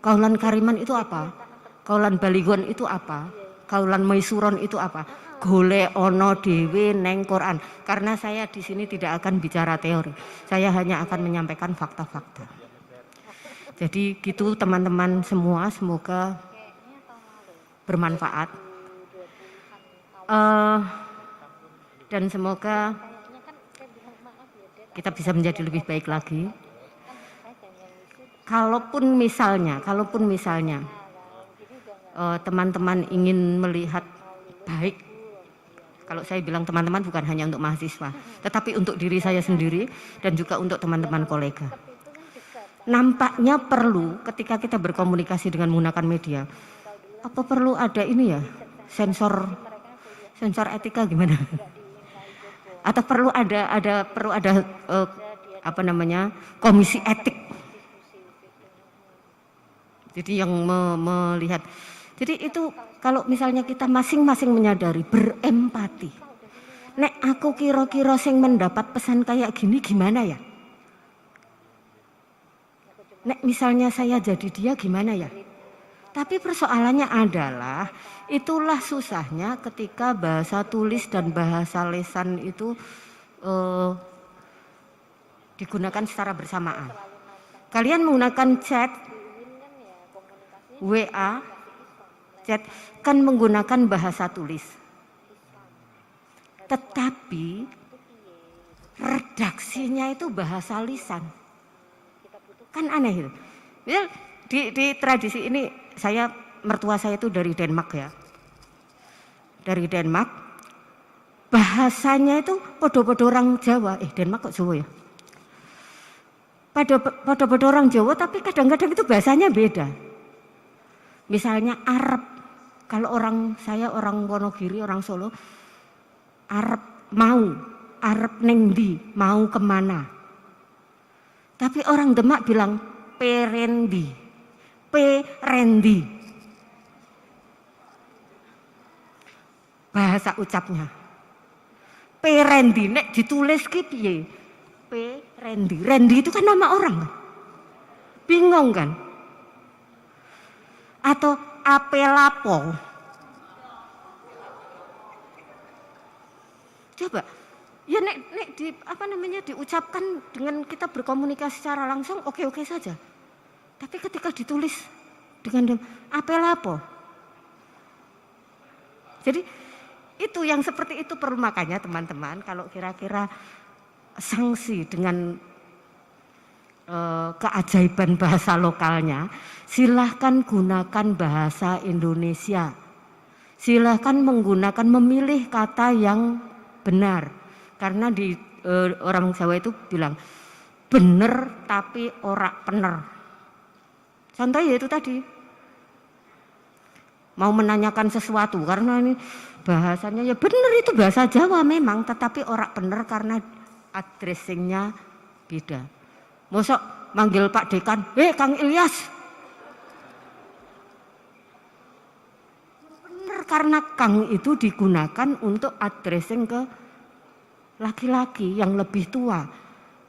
Kaulan kariman itu apa? Kaulan baligon itu apa? Kaulan maisuron itu apa? Golek ono dewe neng Quran. Karena saya di sini tidak akan bicara teori. Saya hanya akan menyampaikan fakta-fakta. Jadi gitu teman-teman semua, semoga bermanfaat. Dan semoga kita bisa menjadi lebih baik lagi. Kalaupun misalnya teman-teman ingin melihat baik, kalau saya bilang teman-teman bukan hanya untuk mahasiswa, tetapi untuk diri saya sendiri dan juga untuk teman-teman kolega. Nampaknya perlu ketika kita berkomunikasi dengan menggunakan media, apa perlu ada ini ya, sensor etika gimana? Atau perlu ada komisi etik. Jadi yang melihat. Jadi itu kalau misalnya kita masing-masing menyadari, berempati. Nek aku kira-kira sing mendapat pesan kayak gini gimana ya? Nek misalnya saya jadi dia gimana ya? Tapi persoalannya adalah itulah susahnya ketika bahasa tulis dan bahasa lisan itu digunakan secara bersamaan. Kalian menggunakan chat, WA, chat kan menggunakan bahasa tulis. Tetapi redaksinya itu bahasa lisan. Kan aneh itu. Ya, di tradisi ini mertua saya itu dari Denmark ya. Dari Denmark. Bahasanya itu podo-podo orang Jawa. Denmark kok Jawa ya? Podo-podo orang Jawa tapi kadang-kadang itu bahasanya beda. Misalnya Arab. Kalau saya orang Wonogiri, orang Solo. Arab neng di, mau kemana? Tapi orang Demak bilang perendi. Bahasa ucapnya. Perendi, nek ditulis ki piye? Perendi. Rendi itu kan nama orang. Bingung kan? Atau apelapo. Coba. Ya nek diucapkan dengan kita berkomunikasi secara langsung oke-oke saja. Tapi ketika ditulis dengan apelapo. Jadi itu yang seperti itu perlu, makanya teman-teman kalau kira-kira sanksi dengan keajaiban bahasa lokalnya, silahkan gunakan bahasa Indonesia. Silahkan memilih kata yang benar. Karena di orang Jawa itu bilang bener tapi ora pener. Contoh ya itu tadi. Mau menanyakan sesuatu karena ini bahasanya ya bener itu bahasa Jawa memang, tetapi ora bener karena addressingnya beda. Mosok manggil Pak Dekan, Kang Ilyas. Bener karena Kang itu digunakan untuk addressing ke laki-laki yang lebih tua.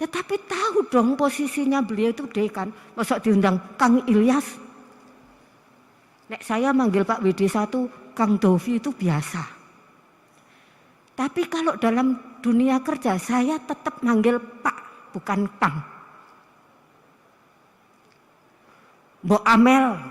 Tetapi tahu dong posisinya beliau itu dekan. Masuk diundang Kang Ilyas. Nek saya manggil Pak WD1 Kang Dovi itu biasa. Tapi kalau dalam dunia kerja saya tetap manggil Pak, bukan Kang. Mbok Amel.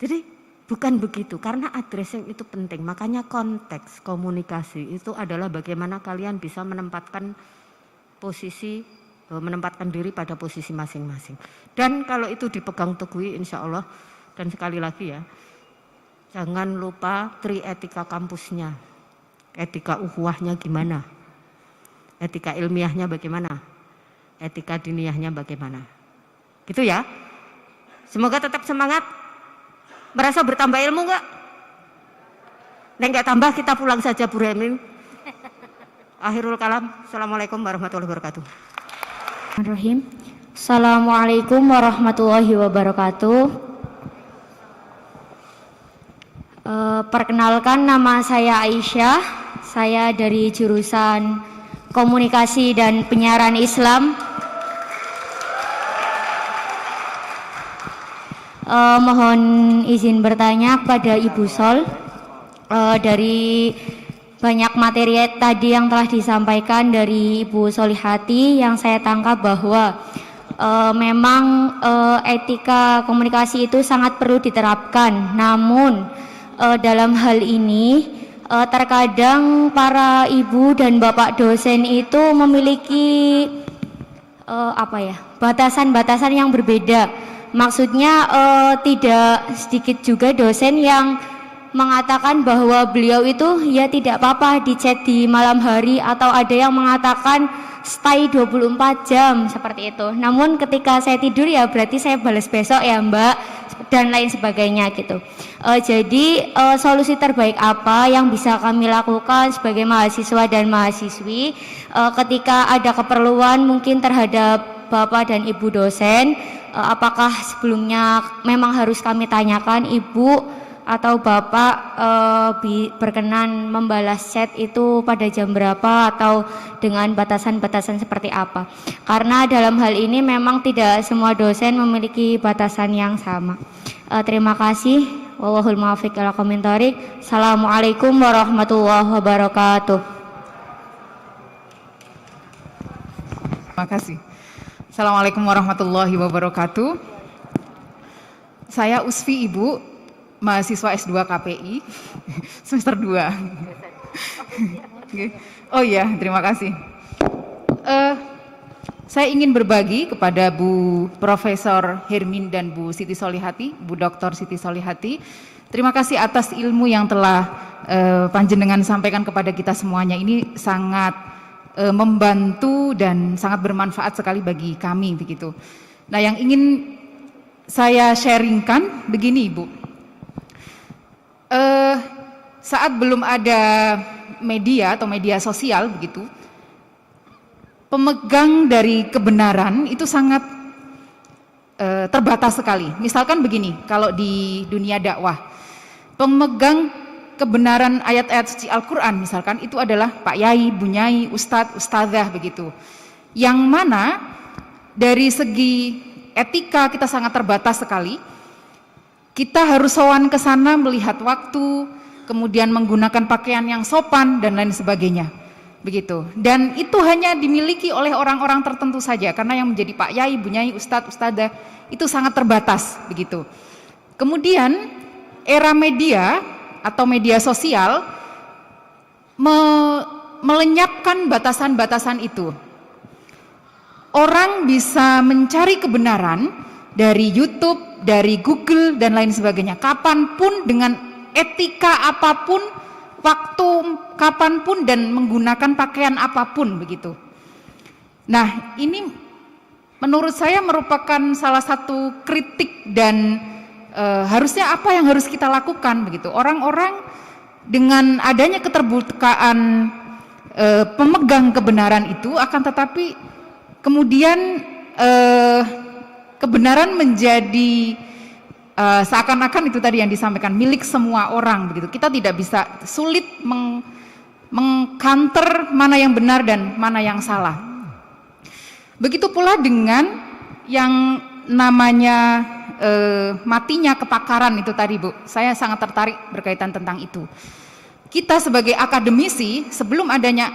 Jadi bukan begitu, karena addressing itu penting. Makanya konteks komunikasi itu adalah bagaimana kalian bisa menempatkan diri pada posisi masing-masing. Dan kalau itu dipegang teguh, insya Allah, dan sekali lagi ya, jangan lupa etika kampusnya. Etika ukhuwahnya gimana? Etika ilmiahnya bagaimana? Etika diniyahnya bagaimana? Gitu ya. Semoga tetap semangat. Merasa bertambah ilmu enggak? Nek enggak tambah kita pulang saja Bu Remin. Akhirul kalam. Assalamualaikum warahmatullahi wabarakatuh. Bismillahirrahmanirrahim. Assalamualaikum warahmatullahi wabarakatuh. Perkenalkan, nama saya Aisyah. Saya dari jurusan Komunikasi dan Penyiaran Islam. Mohon izin bertanya kepada Ibu Sol. Dari banyak materi tadi yang telah disampaikan dari Ibu Solihati, yang saya tangkap bahwa memang etika komunikasi itu sangat perlu diterapkan. Namun dalam hal ini terkadang para ibu dan bapak dosen itu memiliki batasan-batasan yang berbeda. Maksudnya tidak sedikit juga dosen yang mengatakan bahwa beliau itu ya tidak apa-apa di chat di malam hari, atau ada yang mengatakan stay 24 jam seperti itu. Namun ketika saya tidur ya berarti saya balas besok ya Mbak, dan lain sebagainya gitu. Jadi solusi terbaik apa yang bisa kami lakukan sebagai mahasiswa dan mahasiswi ketika ada keperluan mungkin terhadap Bapak dan Ibu dosen, apakah sebelumnya memang harus kami tanyakan Ibu atau Bapak berkenan membalas chat itu pada jam berapa atau dengan batasan-batasan seperti apa? Karena dalam hal ini memang tidak semua dosen memiliki batasan yang sama. Terima kasih. Wallahul muwaffiq ila aqwamit thoriq. Assalamualaikum warahmatullahi wabarakatuh. Terima kasih. Assalamualaikum warahmatullahi wabarakatuh. Saya Usfi Ibu, mahasiswa S2 KPI semester 2. Oh iya, terima kasih. Saya ingin berbagi kepada Bu Profesor Hermin dan Bu Siti Solihati, Bu Dr. Siti Solihati. Terima kasih atas ilmu yang telah panjenengan sampaikan kepada kita semuanya. Ini sangat membantu dan sangat bermanfaat sekali bagi kami begitu. Nah, yang ingin saya sharingkan begini, Ibu. Saat belum ada media atau media sosial begitu, pemegang dari kebenaran itu sangat terbatas sekali. Misalkan begini, kalau di dunia dakwah, pemegang kebenaran ayat-ayat suci Al-Quran misalkan itu adalah Pak Yai, Bu Nyai, Ustadz, Ustadzah begitu. Yang mana dari segi etika kita sangat terbatas sekali. Kita harus sowan ke sana melihat waktu, kemudian menggunakan pakaian yang sopan dan lain sebagainya. Begitu. Dan itu hanya dimiliki oleh orang-orang tertentu saja, karena yang menjadi Pak Yai, Bu Nyai, Ustadz, Ustadzah itu sangat terbatas begitu. Kemudian era media atau media sosial melenyapkan batasan-batasan itu. Orang bisa mencari kebenaran dari YouTube, dari Google dan lain sebagainya, kapanpun dengan etika apapun, waktu kapanpun dan menggunakan pakaian apapun begitu. Nah, ini menurut saya merupakan salah satu kritik dan harusnya apa yang harus kita lakukan begitu. Orang-orang dengan adanya keterbukaan pemegang kebenaran itu, akan tetapi kemudian kebenaran menjadi seakan-akan itu tadi yang disampaikan milik semua orang begitu. Kita tidak bisa, sulit mengcounter mana yang benar dan mana yang salah. Begitu pula dengan yang namanya matinya kepakaran itu tadi, Bu. Saya sangat tertarik berkaitan tentang itu. Kita sebagai akademisi, sebelum adanya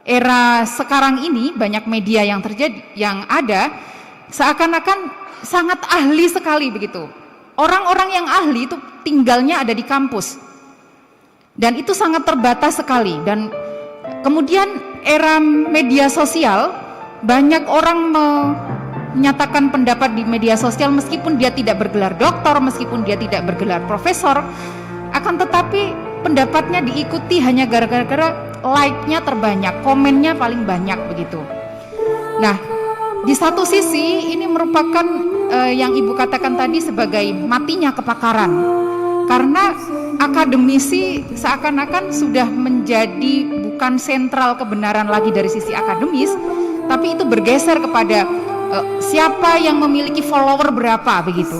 era sekarang ini, banyak media yang terjadi, yang ada, seakan-akan sangat ahli sekali begitu. Orang-orang yang ahli itu tinggalnya ada di kampus. Dan itu sangat terbatas sekali. Dan kemudian era media sosial, banyak orang menyatakan pendapat di media sosial meskipun dia tidak bergelar doktor, meskipun dia tidak bergelar profesor, akan tetapi pendapatnya diikuti hanya gara-gara like-nya terbanyak, komennya paling banyak begitu. Nah, di satu sisi ini merupakan yang Ibu katakan tadi sebagai matinya kepakaran. Karena akademisi seakan-akan sudah menjadi bukan sentral kebenaran lagi dari sisi akademis, tapi itu bergeser kepada siapa yang memiliki follower berapa begitu.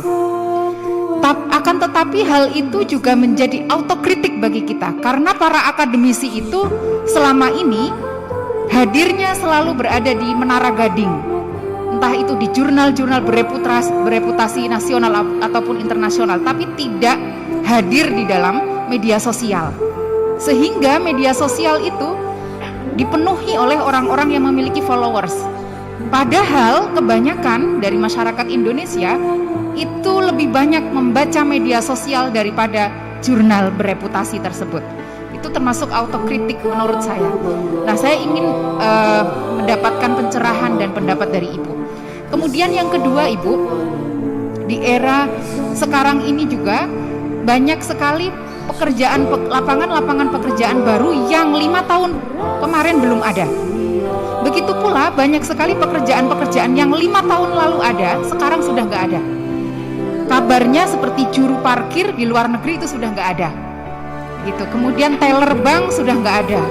Akan tetapi hal itu juga menjadi autokritik bagi kita, karena para akademisi itu selama ini hadirnya selalu berada di menara gading, entah itu di jurnal-jurnal bereputasi nasional ataupun internasional, tapi tidak hadir di dalam media sosial, sehingga media sosial itu dipenuhi oleh orang-orang yang memiliki followers. Padahal kebanyakan dari masyarakat Indonesia itu lebih banyak membaca media sosial daripada jurnal bereputasi tersebut. Itu termasuk autokritik menurut saya. Nah, saya ingin mendapatkan pencerahan dan pendapat dari Ibu. Kemudian yang kedua, Ibu, di era sekarang ini juga banyak sekali lapangan pekerjaan baru yang 5 tahun kemarin belum ada. Begitu pula banyak sekali pekerjaan-pekerjaan yang 5 tahun lalu ada, sekarang sudah nggak ada. Kabarnya seperti juru parkir di luar negeri itu sudah nggak ada. Gitu. Kemudian teller bank sudah nggak ada.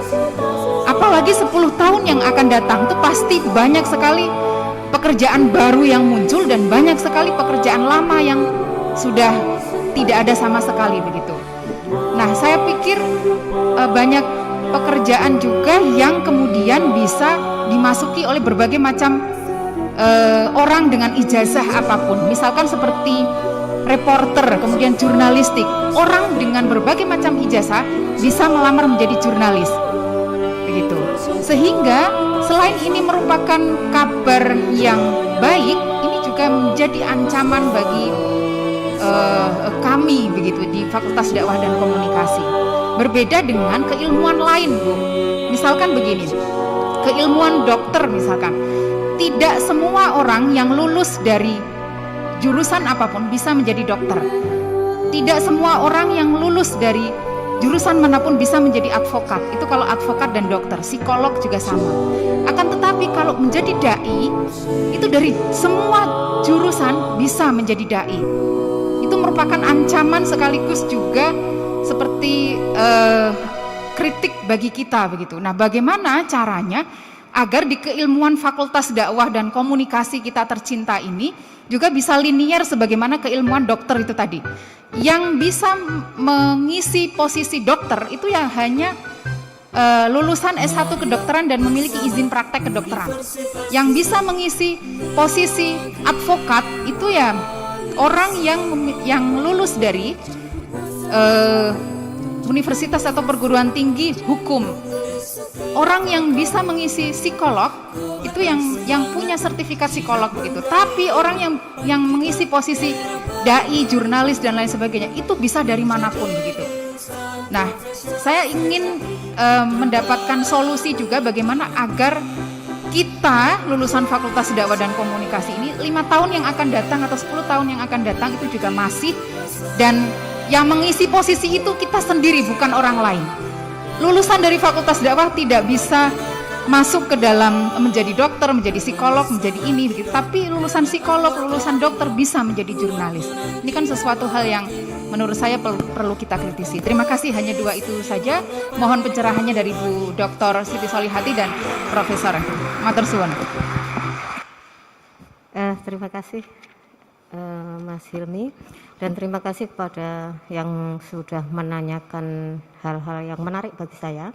Apalagi 10 tahun yang akan datang itu pasti banyak sekali pekerjaan baru yang muncul dan banyak sekali pekerjaan lama yang sudah tidak ada sama sekali begitu. Nah, saya pikir banyak pekerjaan juga yang kemudian bisa dimasuki oleh berbagai macam orang dengan ijazah apapun. Misalkan seperti reporter, kemudian jurnalistik. Orang dengan berbagai macam ijazah bisa melamar menjadi jurnalis. Begitu. Sehingga selain ini merupakan kabar yang baik, ini juga menjadi ancaman bagi kami begitu di Fakultas Dakwah dan Komunikasi. Berbeda dengan keilmuan lain, Bu. Misalkan begini, keilmuan dokter misalkan, tidak semua orang yang lulus dari jurusan apapun bisa menjadi dokter. Tidak semua orang yang lulus dari jurusan manapun bisa menjadi advokat. Itu kalau advokat dan dokter, psikolog juga sama. Akan tetapi kalau menjadi dai, itu dari semua jurusan bisa menjadi dai. Itu merupakan ancaman sekaligus juga seperti kritik bagi kita begitu. Nah, bagaimana caranya agar di keilmuan Fakultas Dakwah dan Komunikasi kita tercinta ini juga bisa linier sebagaimana keilmuan dokter itu tadi. Yang bisa mengisi posisi dokter itu ya hanya lulusan S1 kedokteran dan memiliki izin praktek kedokteran. Yang bisa mengisi posisi advokat itu ya orang yang lulus dari universitas atau perguruan tinggi hukum. Orang yang bisa mengisi psikolog itu yang punya sertifikat psikolog begitu. Tapi orang yang mengisi posisi dai, jurnalis dan lain sebagainya itu bisa dari manapun begitu. Nah, saya ingin mendapatkan solusi juga bagaimana agar kita lulusan Fakultas Dakwah dan Komunikasi ini 5 tahun yang akan datang atau 10 tahun yang akan datang itu juga masih, dan yang mengisi posisi itu kita sendiri bukan orang lain. Lulusan dari Fakultas Dakwah tidak bisa masuk ke dalam menjadi dokter, menjadi psikolog, menjadi ini begitu. Tapi lulusan psikolog, lulusan dokter bisa menjadi jurnalis. Ini kan sesuatu hal yang menurut saya perlu kita kritisi. Terima kasih, hanya 2 itu saja. Mohon pencerahannya dari Bu Dr. Siti Solihati dan Profesor. Matur suwun. Terima kasih Mas Hilmi, dan terima kasih kepada yang sudah menanyakan hal-hal yang menarik bagi saya.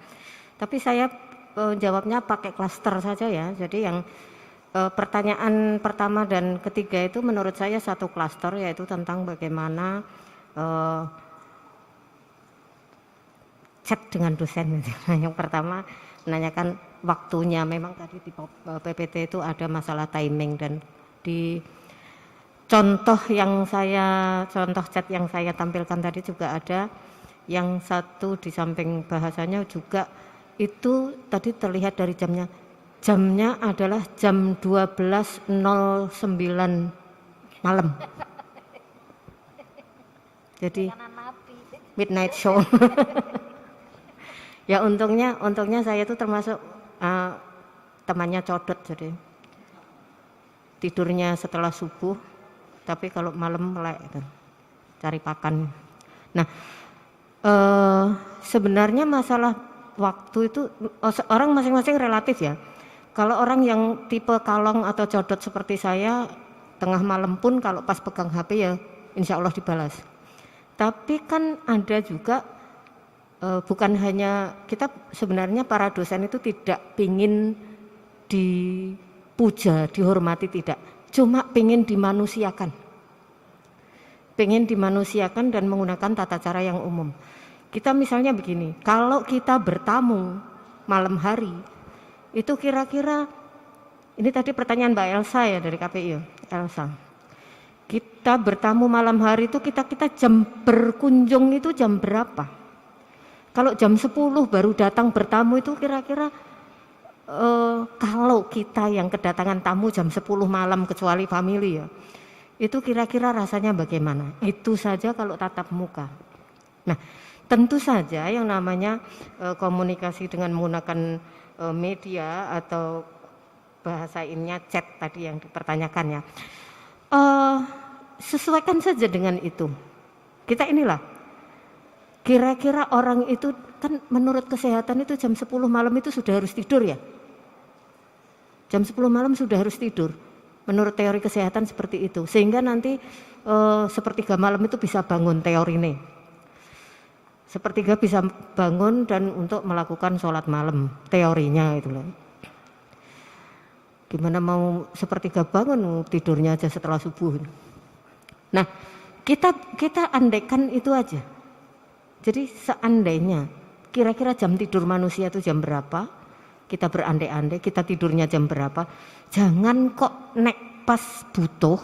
Tapi saya jawabnya pakai klaster saja ya. Jadi yang pertanyaan pertama dan ketiga itu menurut saya satu klaster, yaitu tentang bagaimana chat dengan dosen. Yang pertama menanyakan waktunya. Memang tadi di PPT itu ada masalah timing, dan di contoh chat yang saya tampilkan tadi juga ada yang satu di samping bahasanya juga itu tadi terlihat dari jamnya adalah jam 12.09 malam. Jadi midnight show. Ya untungnya saya itu termasuk temannya Codot, jadi tidurnya setelah subuh, tapi kalau malam melek cari pakan. Nah, Sebenarnya masalah waktu itu orang masing-masing relatif ya. Kalau orang yang tipe kalong atau codot seperti saya, tengah malam pun kalau pas pegang HP ya insya Allah dibalas. Tapi kan ada juga bukan hanya kita, sebenarnya para dosen itu tidak pingin dipuja, dihormati, tidak. Cuma pingin dimanusiakan. Pingin dimanusiakan dan menggunakan tata cara yang umum. Kita misalnya begini, kalau kita bertamu malam hari, itu kira-kira, ini tadi pertanyaan Mbak Elsa ya dari KPI, Elsa. Kita bertamu malam hari itu kita jam berkunjung itu jam berapa? Kalau jam 10 baru datang bertamu itu kira-kira kalau kita yang kedatangan tamu jam 10 malam kecuali family ya, itu kira-kira rasanya bagaimana? Itu saja kalau tatap muka. Nah, tentu saja yang namanya komunikasi dengan menggunakan media atau bahasa ininya chat tadi yang dipertanyakan ya, sesuaikan saja dengan itu. Kita inilah, kira-kira orang itu kan menurut kesehatan itu jam 10 malam itu sudah harus tidur ya. Jam 10 malam sudah harus tidur. Menurut teori kesehatan seperti itu. Sehingga nanti sepertiga malam itu bisa bangun teori ini. Sepertiga bisa bangun dan untuk melakukan sholat malam, teorinya itu loh. Gimana mau sepertiga bangun, tidurnya aja setelah subuh. Nah, kita andaikan itu aja. Jadi seandainya kira-kira jam tidur manusia itu jam berapa, kita berandai-andai kita tidurnya jam berapa, jangan kok nek pas butuh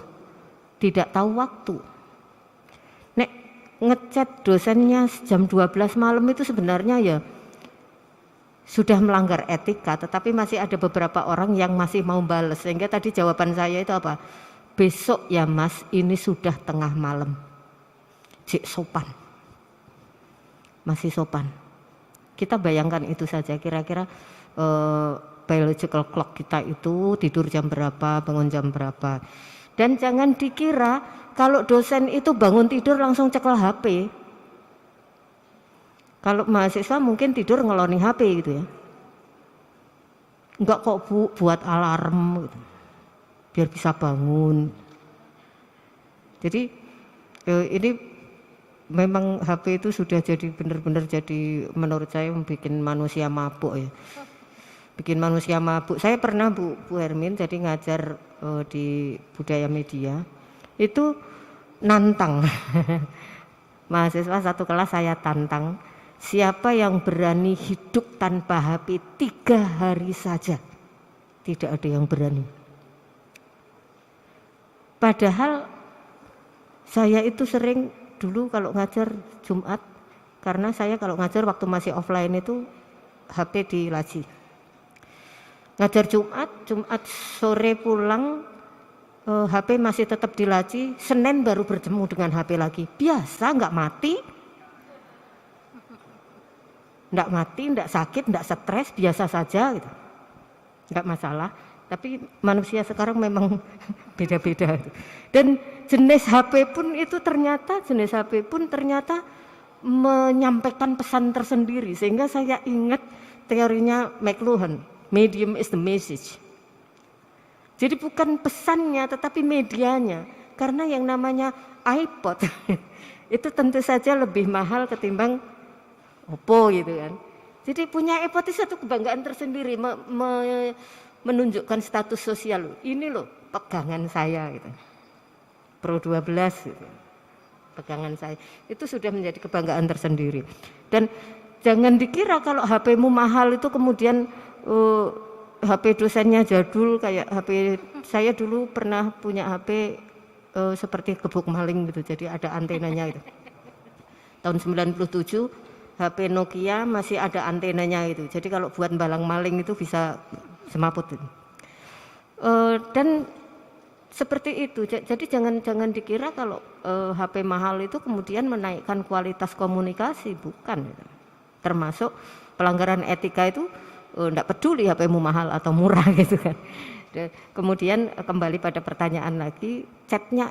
tidak tahu waktu. Nek ngechat dosennya jam 12 malam itu sebenarnya ya sudah melanggar etika, tetapi masih ada beberapa orang yang masih mau balas. Sehingga tadi jawaban saya itu apa? Besok ya Mas, ini sudah tengah malam. Cik sopan. Masih sopan. Kita bayangkan itu saja, kira-kira biological clock kita itu tidur jam berapa, bangun jam berapa. Dan jangan dikira kalau dosen itu bangun tidur langsung cekel HP. Kalau mahasiswa mungkin tidur ngeloni HP gitu ya. Enggak kok Bu, buat alarm gitu, biar bisa bangun. Jadi ini memang HP itu sudah jadi benar-benar jadi menurut saya membuat manusia mabuk ya. Bikin manusia mabuk. Saya pernah Bu Hermin jadi ngajar di budaya media. Itu nantang mahasiswa satu kelas, saya tantang, siapa yang berani hidup tanpa HP 3 hari saja. Tidak ada yang berani. Padahal saya itu sering dulu kalau ngajar Jumat, karena saya kalau ngajar waktu masih offline itu HP di laci. Ngajar Jumat sore pulang, HP masih tetap di laci, Senin baru bertemu dengan HP lagi. Biasa, nggak mati, nggak sakit, nggak stres, biasa saja gitu. Nggak masalah. Tapi manusia sekarang memang beda-beda. Dan jenis HP pun ternyata menyampaikan pesan tersendiri. Sehingga saya ingat teorinya McLuhan, medium is the message. Jadi bukan pesannya tetapi medianya. Karena yang namanya iPod itu tentu saja lebih mahal ketimbang Oppo gitu kan. Jadi punya iPod itu satu kebanggaan tersendiri, menunjukkan status sosial. Ini loh pegangan saya gitu. Pro 12 gitu. Pegangan saya. Itu sudah menjadi kebanggaan tersendiri. Dan jangan dikira kalau HP-mu mahal itu kemudian HP dosennya jadul kayak HP saya dulu pernah punya HP seperti gebuk maling gitu. Jadi ada antenanya gitu. Tahun 97 HP Nokia masih ada antenanya itu. Jadi kalau buat balang maling itu bisa semaput itu. Dan seperti itu. Jadi jangan dikira kalau HP mahal itu kemudian menaikkan kualitas komunikasi, bukan. Termasuk pelanggaran etika itu enggak peduli HP-mu mahal atau murah gitu kan. Dan kemudian kembali pada pertanyaan lagi, chatnya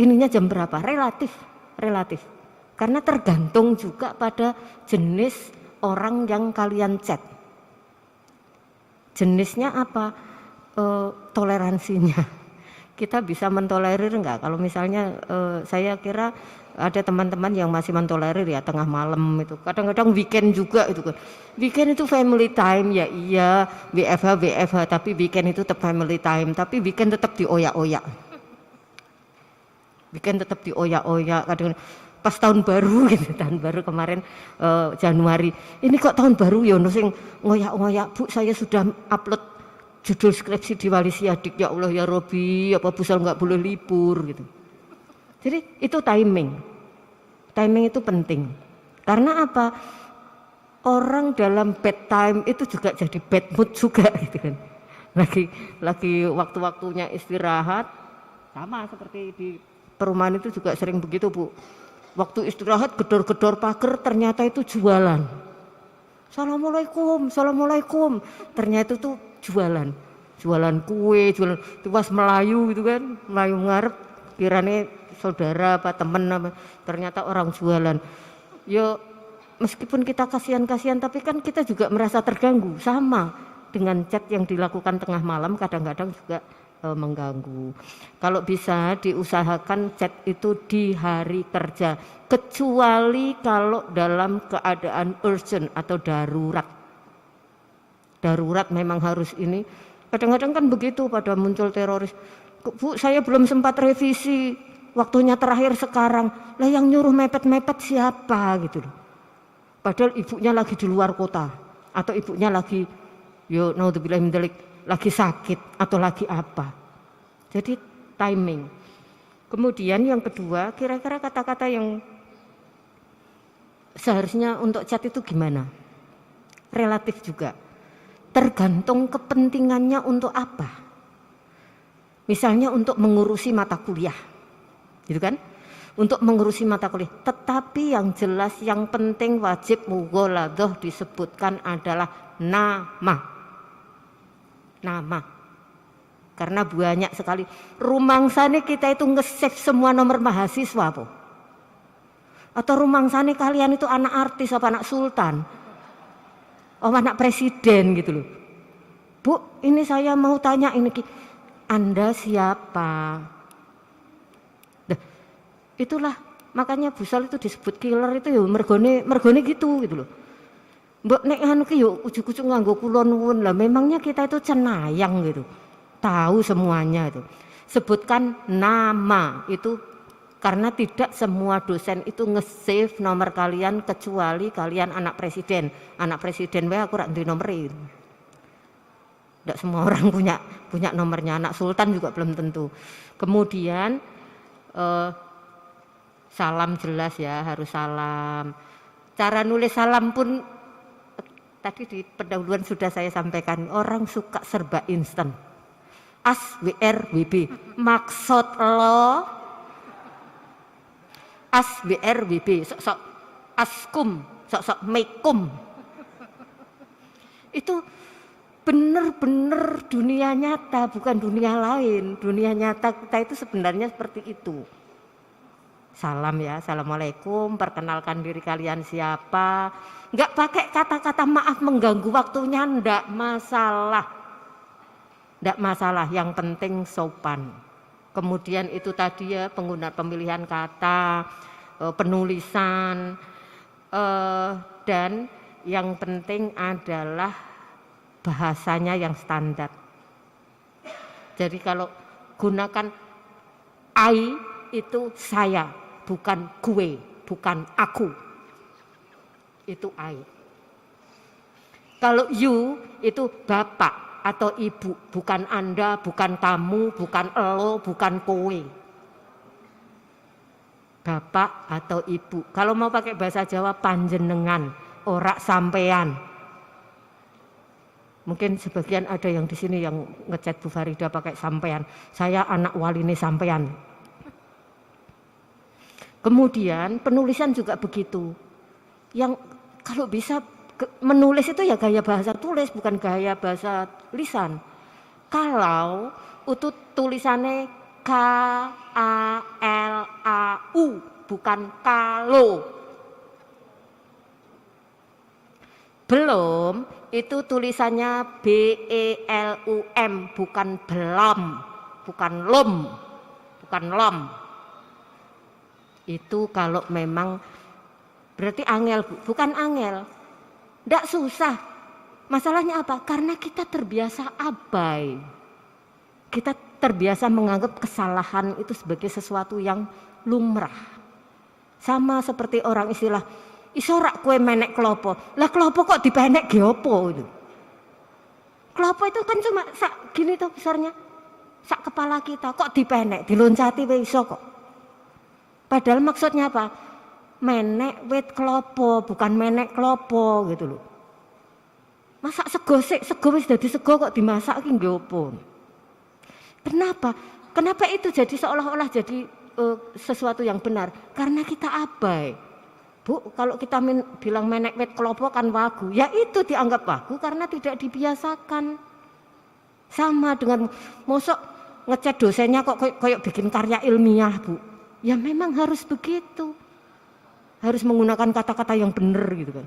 ininya jam berapa? Relatif. Karena tergantung juga pada jenis orang yang kalian chat. Jenisnya apa? Toleransinya. Kita bisa mentolerir enggak? Kalau misalnya saya kira ada teman-teman yang masih mentolerir ya tengah malam itu. Kadang-kadang weekend juga itu kan. Weekend itu family time ya iya, WFH tapi weekend itu tetap family time, tapi weekend tetap dioyak-oyak. Weekend tetap dioyak-oyak kadang pas tahun baru gitu, tahun baru kemarin Januari. Ini kok tahun baru ya ono sing ngoyak-ngoyak, Bu saya sudah upload judul skripsi di Wali Siadik, ya Allah ya Robi, apa Busal nggak boleh libur gitu. Jadi itu timing. Timing itu penting. Karena apa? Orang dalam bad time itu juga jadi bad mood juga gitu kan. Lagi waktu-waktunya istirahat, sama seperti di perumahan itu juga sering begitu, Bu. Waktu istirahat gedor-gedor pagar ternyata itu jualan. Assalamualaikum. Ternyata itu jualan kue, jualan tuas Melayu gitu kan, Melayu ngarep kirane saudara apa temen apa, ternyata orang jualan. Yo meskipun kita kasihan tapi kan kita juga merasa terganggu, sama dengan chat yang dilakukan tengah malam kadang-kadang juga mengganggu. Kalau bisa diusahakan chat itu di hari kerja, kecuali kalau dalam keadaan urgent atau darurat. Darurat memang harus ini. Kadang-kadang kan begitu pada muncul teroris. Bu, saya belum sempat revisi, waktunya terakhir sekarang. Lah yang nyuruh mepet-mepet siapa gitu loh. Padahal ibunya lagi di luar kota atau ibunya lagi naudzubillah min dzalik, lagi sakit atau lagi apa. Jadi timing. Kemudian yang kedua, kira-kira kata-kata yang seharusnya untuk chat itu gimana? Relatif juga. Tergantung kepentingannya untuk apa. Misalnya untuk mengurusi mata kuliah. Gitu kan? Untuk mengurusi mata kuliah. Tetapi yang jelas yang penting wajib mughaladhah disebutkan adalah nama. Karena banyak sekali rumangsane kita itu nge-save semua nomor mahasiswa po. Atau rumangsane kalian itu anak artis apa anak sultan, anak presiden gitu loh. Bu, ini saya mau tanya ini, Anda siapa? Itulah makanya Busal itu disebut killer itu ya mergone gitu loh. Mbok nek anu ki yo ujug-ujug nganggo kula nuwun lah, memangnya kita itu cenayang gitu. Tahu semuanya itu. Sebutkan nama itu karena tidak semua dosen itu nge-save nomor kalian kecuali kalian anak presiden. Anak presiden wae aku rak duwe nomere. Tidak semua orang punya nomornya, anak sultan juga belum tentu. Kemudian salam jelas ya, harus salam. Cara nulis salam pun tadi di pendahuluan sudah saya sampaikan, orang suka serba instan. ASWRWB, maksud lo ASWRWB, sok-sok askum, sok-sok mekum. Itu benar-benar dunia nyata, bukan dunia lain. Dunia nyata kita itu sebenarnya seperti itu. Salam ya, assalamualaikum, perkenalkan diri kalian siapa. Enggak pakai kata-kata maaf mengganggu waktunya, enggak masalah. Enggak masalah, yang penting sopan. Kemudian itu tadi ya pemilihan kata, penulisan, dan yang penting adalah bahasanya yang standar. Jadi kalau gunakan I itu saya, bukan gue, bukan aku. Itu I. Kalau you itu bapak atau ibu, bukan Anda, bukan kamu, bukan elo, bukan kowe. Bapak atau ibu. Kalau mau pakai bahasa Jawa panjenengan, ora sampean. Mungkin sebagian ada yang di sini yang ngechat Bu Farida pakai sampean. Saya anak waline sampean. Kemudian penulisan juga begitu. Yang kalau bisa menulis itu ya gaya bahasa tulis, bukan gaya bahasa lisan. Kalau tulisannya KALAU bukan kalau. Belum itu tulisannya BELUM, bukan belum, bukan lom, bukan lom. Itu kalau memang berarti angel, bukan angel. Ndak susah. Masalahnya apa? Karena kita terbiasa abai. Kita terbiasa menganggap kesalahan itu sebagai sesuatu yang lumrah. Sama seperti orang istilah, isorak kue menek klopo. Lah klopo kok dipenek ge opo itu? Klopo itu kan cuma sak gini tuh besarnya. Sak kepala kita kok dipenek, diloncati wae iso kok. Padahal maksudnya apa? Menek wit klopo, bukan menek klopo gitu loh. Masak sego wis dadi sego kok dimasak ki nggih opo? Kenapa? Kenapa itu jadi seolah-olah jadi sesuatu yang benar? Karena kita abai. Bu, kalau kita bilang menek wit klopo kan wagu, ya itu dianggap wagu karena tidak dibiasakan. Sama dengan mosok ngecat dosennya kok kayak bikin karya ilmiah, Bu. Ya memang harus begitu. Harus menggunakan kata-kata yang benar gitu kan.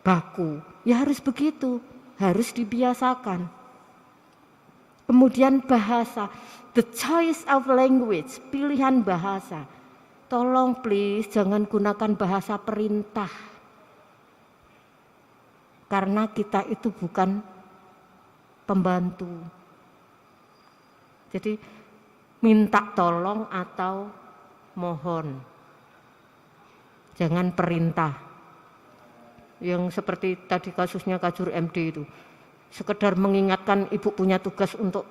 Baku, ya harus begitu, harus dibiasakan. Kemudian bahasa, the choice of language, pilihan bahasa. Tolong please jangan gunakan bahasa perintah. Karena kita itu bukan pembantu. Jadi minta tolong atau mohon. Jangan perintah. Yang seperti tadi kasusnya Kajur MD itu. Sekedar mengingatkan ibu punya tugas untuk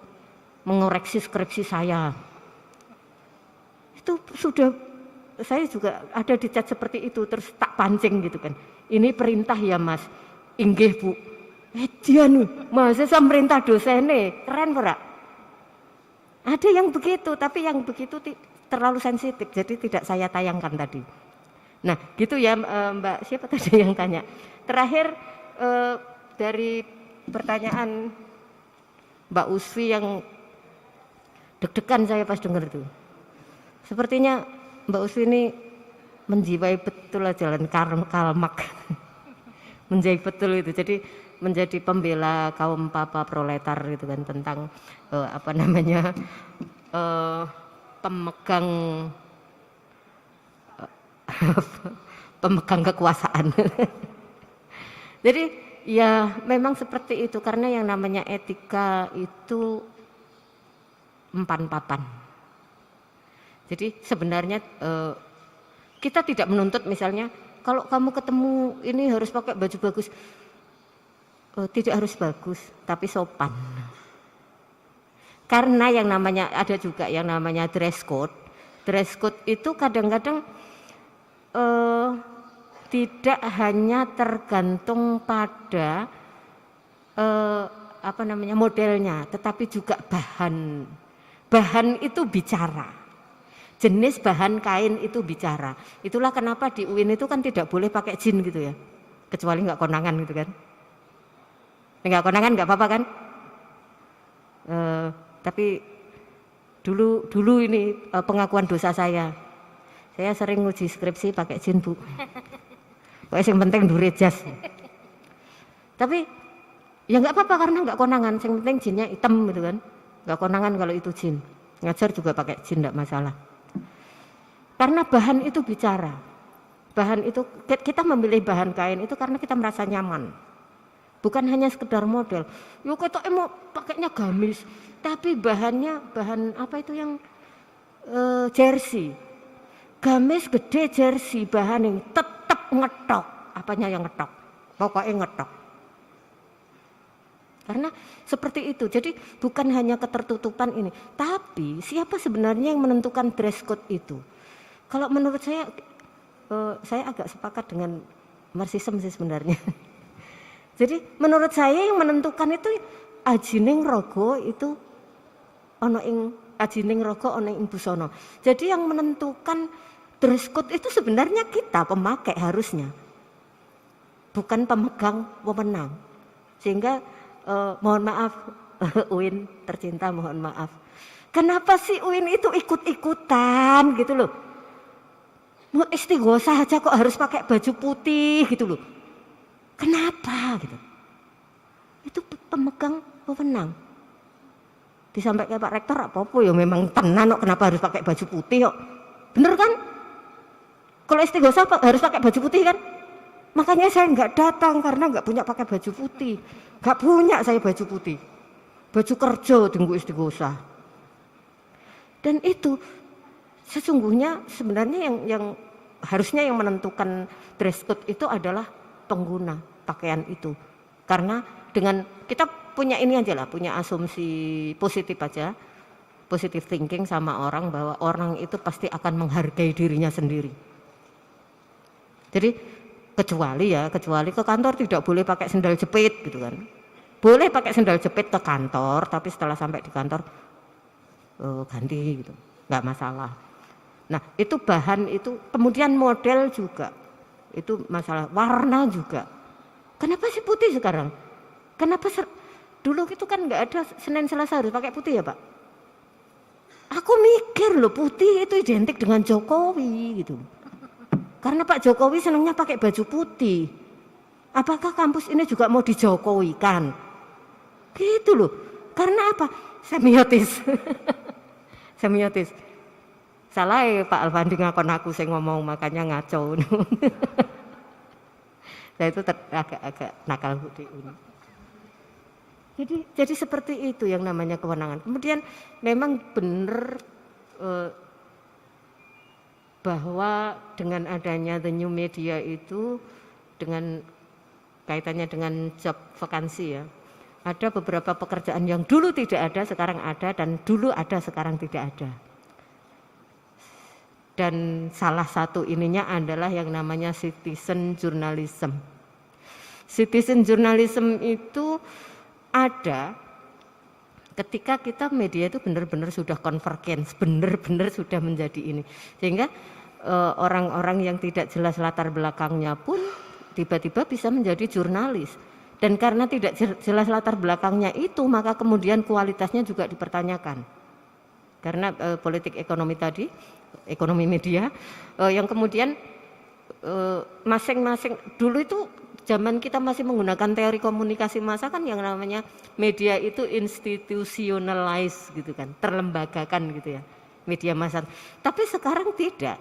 mengoreksi skripsi saya. Itu sudah, saya juga ada di chat seperti itu, terus tak pancing gitu kan. Ini perintah ya Mas. Inggih Bu. Dianu, masa merintah dosennya, keren ora? Ada yang begitu, tapi yang begitu terlalu sensitif, jadi tidak saya tayangkan tadi. Nah gitu ya Mbak, siapa tadi yang tanya? Terakhir dari pertanyaan Mbak Usfi yang deg-degan saya pas dengar itu. Sepertinya Mbak Usfi ini menjiwai betul jalan Kalmak. Menjiwai betul itu, jadi menjadi pembela kaum papa proletar gitu kan, tentang pemegang kekuasaan. Jadi ya memang seperti itu, karena yang namanya etika itu empan papan. Jadi sebenarnya kita tidak menuntut misalnya kalau kamu ketemu ini harus pakai baju bagus. Tidak harus bagus, tapi sopan. Karena yang namanya ada juga yang namanya dress code. Dress code itu kadang-kadang tidak hanya tergantung pada modelnya, tetapi juga bahan. Bahan itu bicara. Jenis bahan kain itu bicara. Itulah kenapa di UIN itu kan tidak boleh pakai jin gitu ya. Kecuali nggak konangan gitu kan. Nggak konangan nggak apa-apa kan. Tapi dulu ini pengakuan dosa saya. Saya sering nguji skripsi pakai jin Bu. Pokoknya yang penting dure jas. Tapi ya nggak apa-apa karena nggak konangan. Yang penting jinnya hitam gitu kan. Nggak konangan kalau itu jin. Ngajar juga pakai jin nggak masalah. Karena bahan itu bicara. Bahan itu kita memilih bahan kain itu karena kita merasa nyaman. Bukan hanya sekedar model. Yo ketok mau pakainya gamis, tapi bahannya bahan apa itu yang jersey. Gamis gede jersey, bahan yang tetap ngetok. Apanya yang ngetok? Pokoknya ngetok. Karena seperti itu. Jadi bukan hanya ketertutupan ini, tapi siapa sebenarnya yang menentukan dress code itu? Kalau menurut saya agak sepakat dengan Marxisme sih sebenarnya. Jadi menurut saya yang menentukan itu ajining rogo itu ono ing ajining rogo ono ing busana. Jadi yang menentukan dress code itu sebenarnya kita pemakai harusnya. Bukan pemegang wewenang. Sehingga mohon maaf UIN tercinta, mohon maaf. Kenapa sih UIN itu ikut-ikutan gitu loh? Mau istighosah aja kok harus pakai baju putih gitu loh. Kenapa gitu? Itu pemegang wewenang. Disampaikan Pak Rektor apa-apa ya memang tenan kok, kenapa harus pakai baju putih kok. Bener kan? Kalau istighosah harus pakai baju putih kan? Makanya saya nggak datang karena nggak punya pakai baju putih. Nggak punya saya baju putih. Baju kerja tunggu istighosah. Dan itu sesungguhnya sebenarnya yang harusnya yang menentukan dress code itu adalah pengguna pakaian itu. Karena dengan kita punya ini aja lah, punya asumsi positif aja, positive thinking sama orang bahwa orang itu pasti akan menghargai dirinya sendiri. Jadi kecuali ke kantor tidak boleh pakai sendal jepit gitu kan. Boleh pakai sendal jepit ke kantor, tapi setelah sampai di kantor ganti gitu, nggak masalah. Nah itu bahan itu, kemudian model juga, itu masalah warna juga. Kenapa sih putih sekarang? Kenapa dulu itu kan nggak ada Senin Selasa harus pakai putih ya Pak? Aku mikir loh putih itu identik dengan Jokowi gitu. Karena Pak Jokowi senangnya pakai baju putih. Apakah kampus ini juga mau dijokowikan? Gitu loh. Karena apa? Semiotis. Semiotis. Salah ya Pak Alfandi ngakon aku saya ngomong makanya ngaco. Nah itu agak nakal Bu ini. Jadi seperti itu yang namanya kewenangan. Kemudian memang benar bahwa dengan adanya the new media itu dengan kaitannya dengan job vakansi ya. Ada beberapa pekerjaan yang dulu tidak ada sekarang ada dan dulu ada sekarang tidak ada. Dan salah satu ininya adalah yang namanya citizen journalism. Citizen journalism itu ada ketika kita media itu benar-benar sudah convergence, benar-benar sudah menjadi ini. Sehingga orang-orang yang tidak jelas latar belakangnya pun tiba-tiba bisa menjadi jurnalis. Dan karena tidak jelas latar belakangnya itu, maka kemudian kualitasnya juga dipertanyakan. Karena politik ekonomi tadi, ekonomi media, yang kemudian masing-masing dulu itu zaman kita masih menggunakan teori komunikasi massa kan yang namanya media itu institutionalized gitu kan, terlembagakan gitu ya, media massa. Tapi sekarang tidak.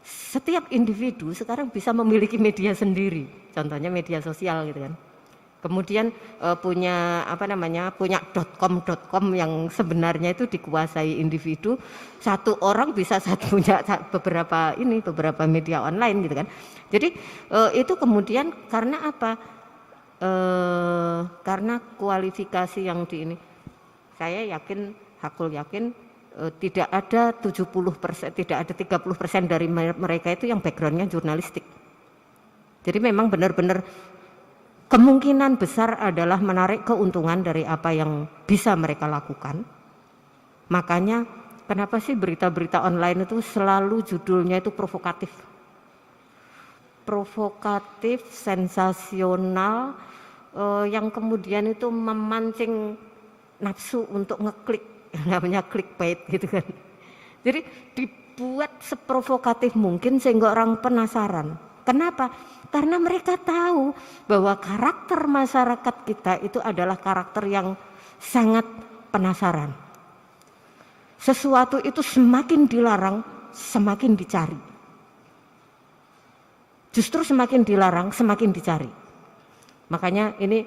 Setiap individu sekarang bisa memiliki media sendiri. Contohnya media sosial gitu kan. Kemudian punya punya .com yang sebenarnya itu dikuasai individu. Satu orang bisa punya beberapa media online gitu kan. Jadi itu kemudian karena apa? Karena kualifikasi yang di ini, saya yakin, Hakul yakin tidak ada 70%, tidak ada 30% dari mereka itu yang backgroundnya jurnalistik. Jadi memang benar-benar kemungkinan besar adalah menarik keuntungan dari apa yang bisa mereka lakukan. Makanya kenapa sih berita-berita online itu selalu judulnya itu provokatif. Provokatif, sensasional, yang kemudian itu memancing nafsu untuk ngeklik, namanya clickbait gitu kan. Jadi dibuat seprovokatif mungkin sehingga orang penasaran. Kenapa? Karena mereka tahu bahwa karakter masyarakat kita itu adalah karakter yang sangat penasaran. Sesuatu itu semakin dilarang, semakin dicari. Justru semakin dilarang, semakin dicari. Makanya ini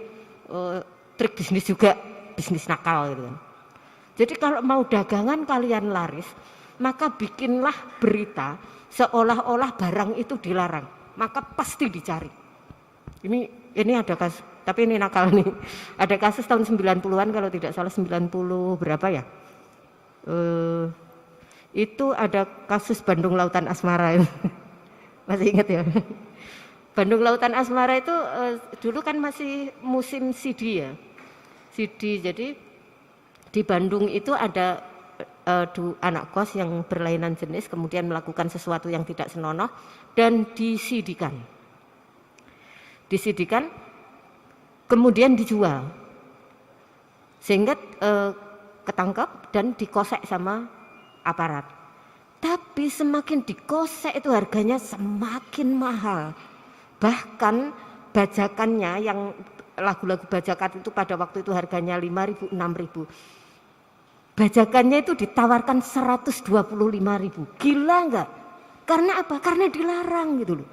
trik bisnis juga, bisnis nakal gitu kan. Jadi kalau mau dagangan kalian laris, maka bikinlah berita seolah-olah barang itu dilarang, maka pasti dicari. Ini ada kasus, tapi ini nakal nih. Ada kasus tahun 90-an kalau tidak salah 90 berapa ya? Itu ada kasus Bandung Lautan Asmara. Masih ingat ya? Bandung Lautan Asmara itu dulu kan masih musim CD ya. CD, jadi di Bandung itu ada anak kos yang berlainan jenis kemudian melakukan sesuatu yang tidak senonoh dan disidikan. Disidikan kemudian dijual. Sehingga ketangkap dan dikosek sama aparat. Tapi semakin dikosek itu harganya semakin mahal. Bahkan bajakannya yang lagu-lagu bajakan itu pada waktu itu harganya 5.000, 6.000. Bajakannya itu ditawarkan 125.000. Gila enggak? Karena apa? Karena dilarang gitu loh.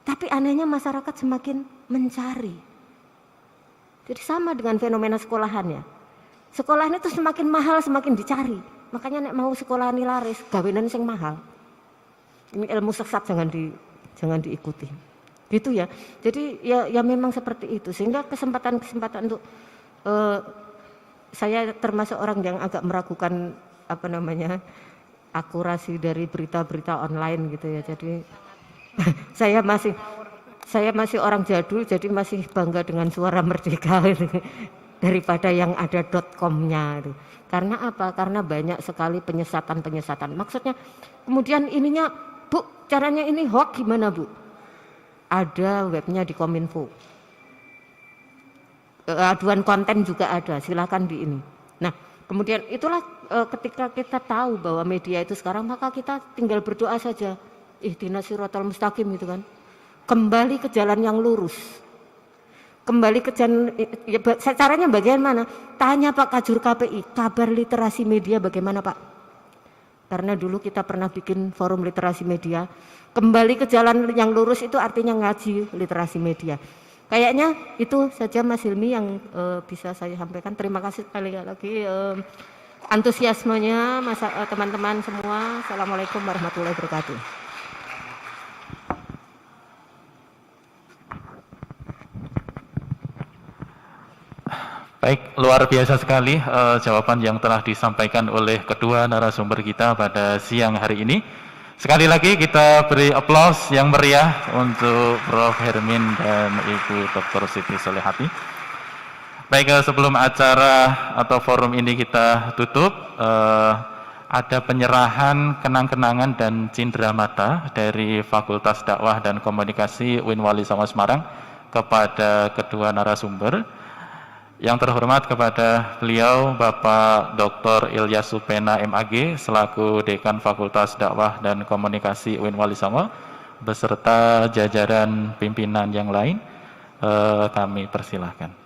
Tapi anehnya masyarakat semakin mencari. Jadi sama dengan fenomena sekolahan ya. Sekolahan itu semakin mahal semakin dicari. Makanya nek mau sekolah ini laris, gawenan sing mahal. Ini ilmu sesat jangan diikuti. Gitu ya. Jadi ya memang seperti itu. Sehingga kesempatan untuk saya termasuk orang yang agak meragukan akurasi dari berita-berita online gitu ya. Jadi saya masih orang jadul, jadi masih bangga dengan suara merdeka gitu, daripada yang ada .com-nya gitu. Karena apa? Karena banyak sekali penyesatan. Maksudnya kemudian ininya, Bu, caranya ini hoax gimana, Bu? Ada webnya di Kominfo. Aduan konten juga ada, silakan di ini. Nah, kemudian itulah ketika kita tahu bahwa media itu sekarang, maka kita tinggal berdoa saja. Ihdinas siratal mustaqim gitu kan. Kembali ke jalan yang lurus. Kembali ke jalan, ya, caranya bagaimana? Tanya Pak Kajur KPI, kabar literasi media bagaimana Pak? Karena dulu kita pernah bikin forum literasi media. Kembali ke jalan yang lurus itu artinya ngaji literasi media. Kayaknya itu saja Mas Hilmi yang bisa saya sampaikan. Terima kasih sekali lagi antusiasmenya teman-teman semua. Assalamualaikum warahmatullahi wabarakatuh. Baik, luar biasa sekali jawaban yang telah disampaikan oleh kedua narasumber kita pada siang hari ini. Sekali lagi kita beri aplaus yang meriah untuk Prof. Hermin dan Ibu Dr. Siti Solehati. Baik, sebelum acara atau forum ini kita tutup, ada penyerahan kenang-kenangan dan cindera mata dari Fakultas Dakwah dan Komunikasi UIN Wali Songo Semarang kepada kedua narasumber. Yang terhormat kepada beliau Bapak Dr. Ilyas Supena MAG selaku Dekan Fakultas Dakwah dan Komunikasi UIN Wali Songo beserta jajaran pimpinan yang lain, kami persilahkan.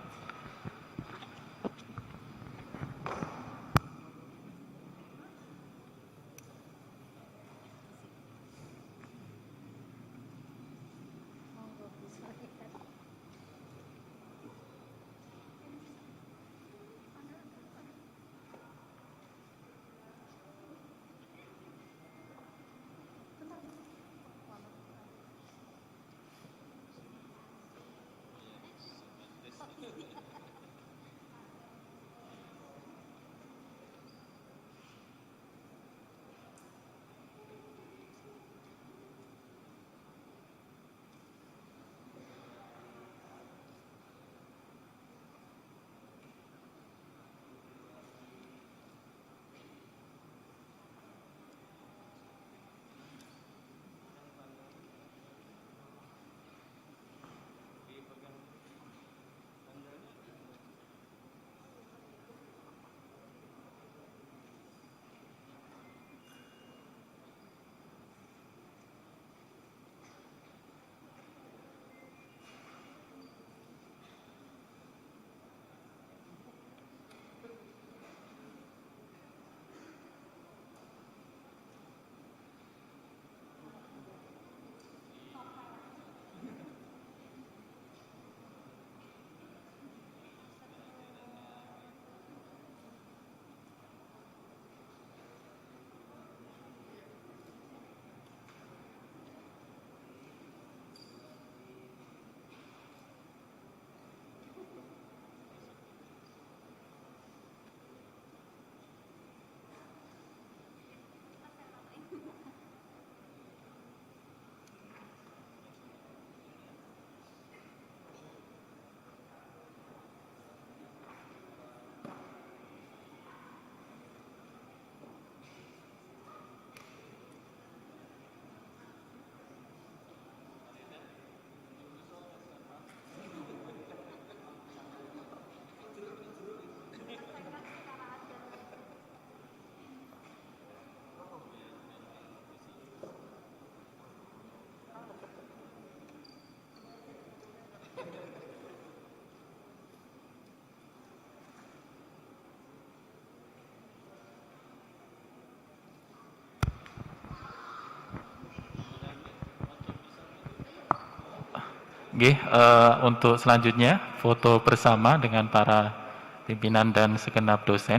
Nggih, untuk selanjutnya foto bersama dengan para pimpinan dan segenap dosen.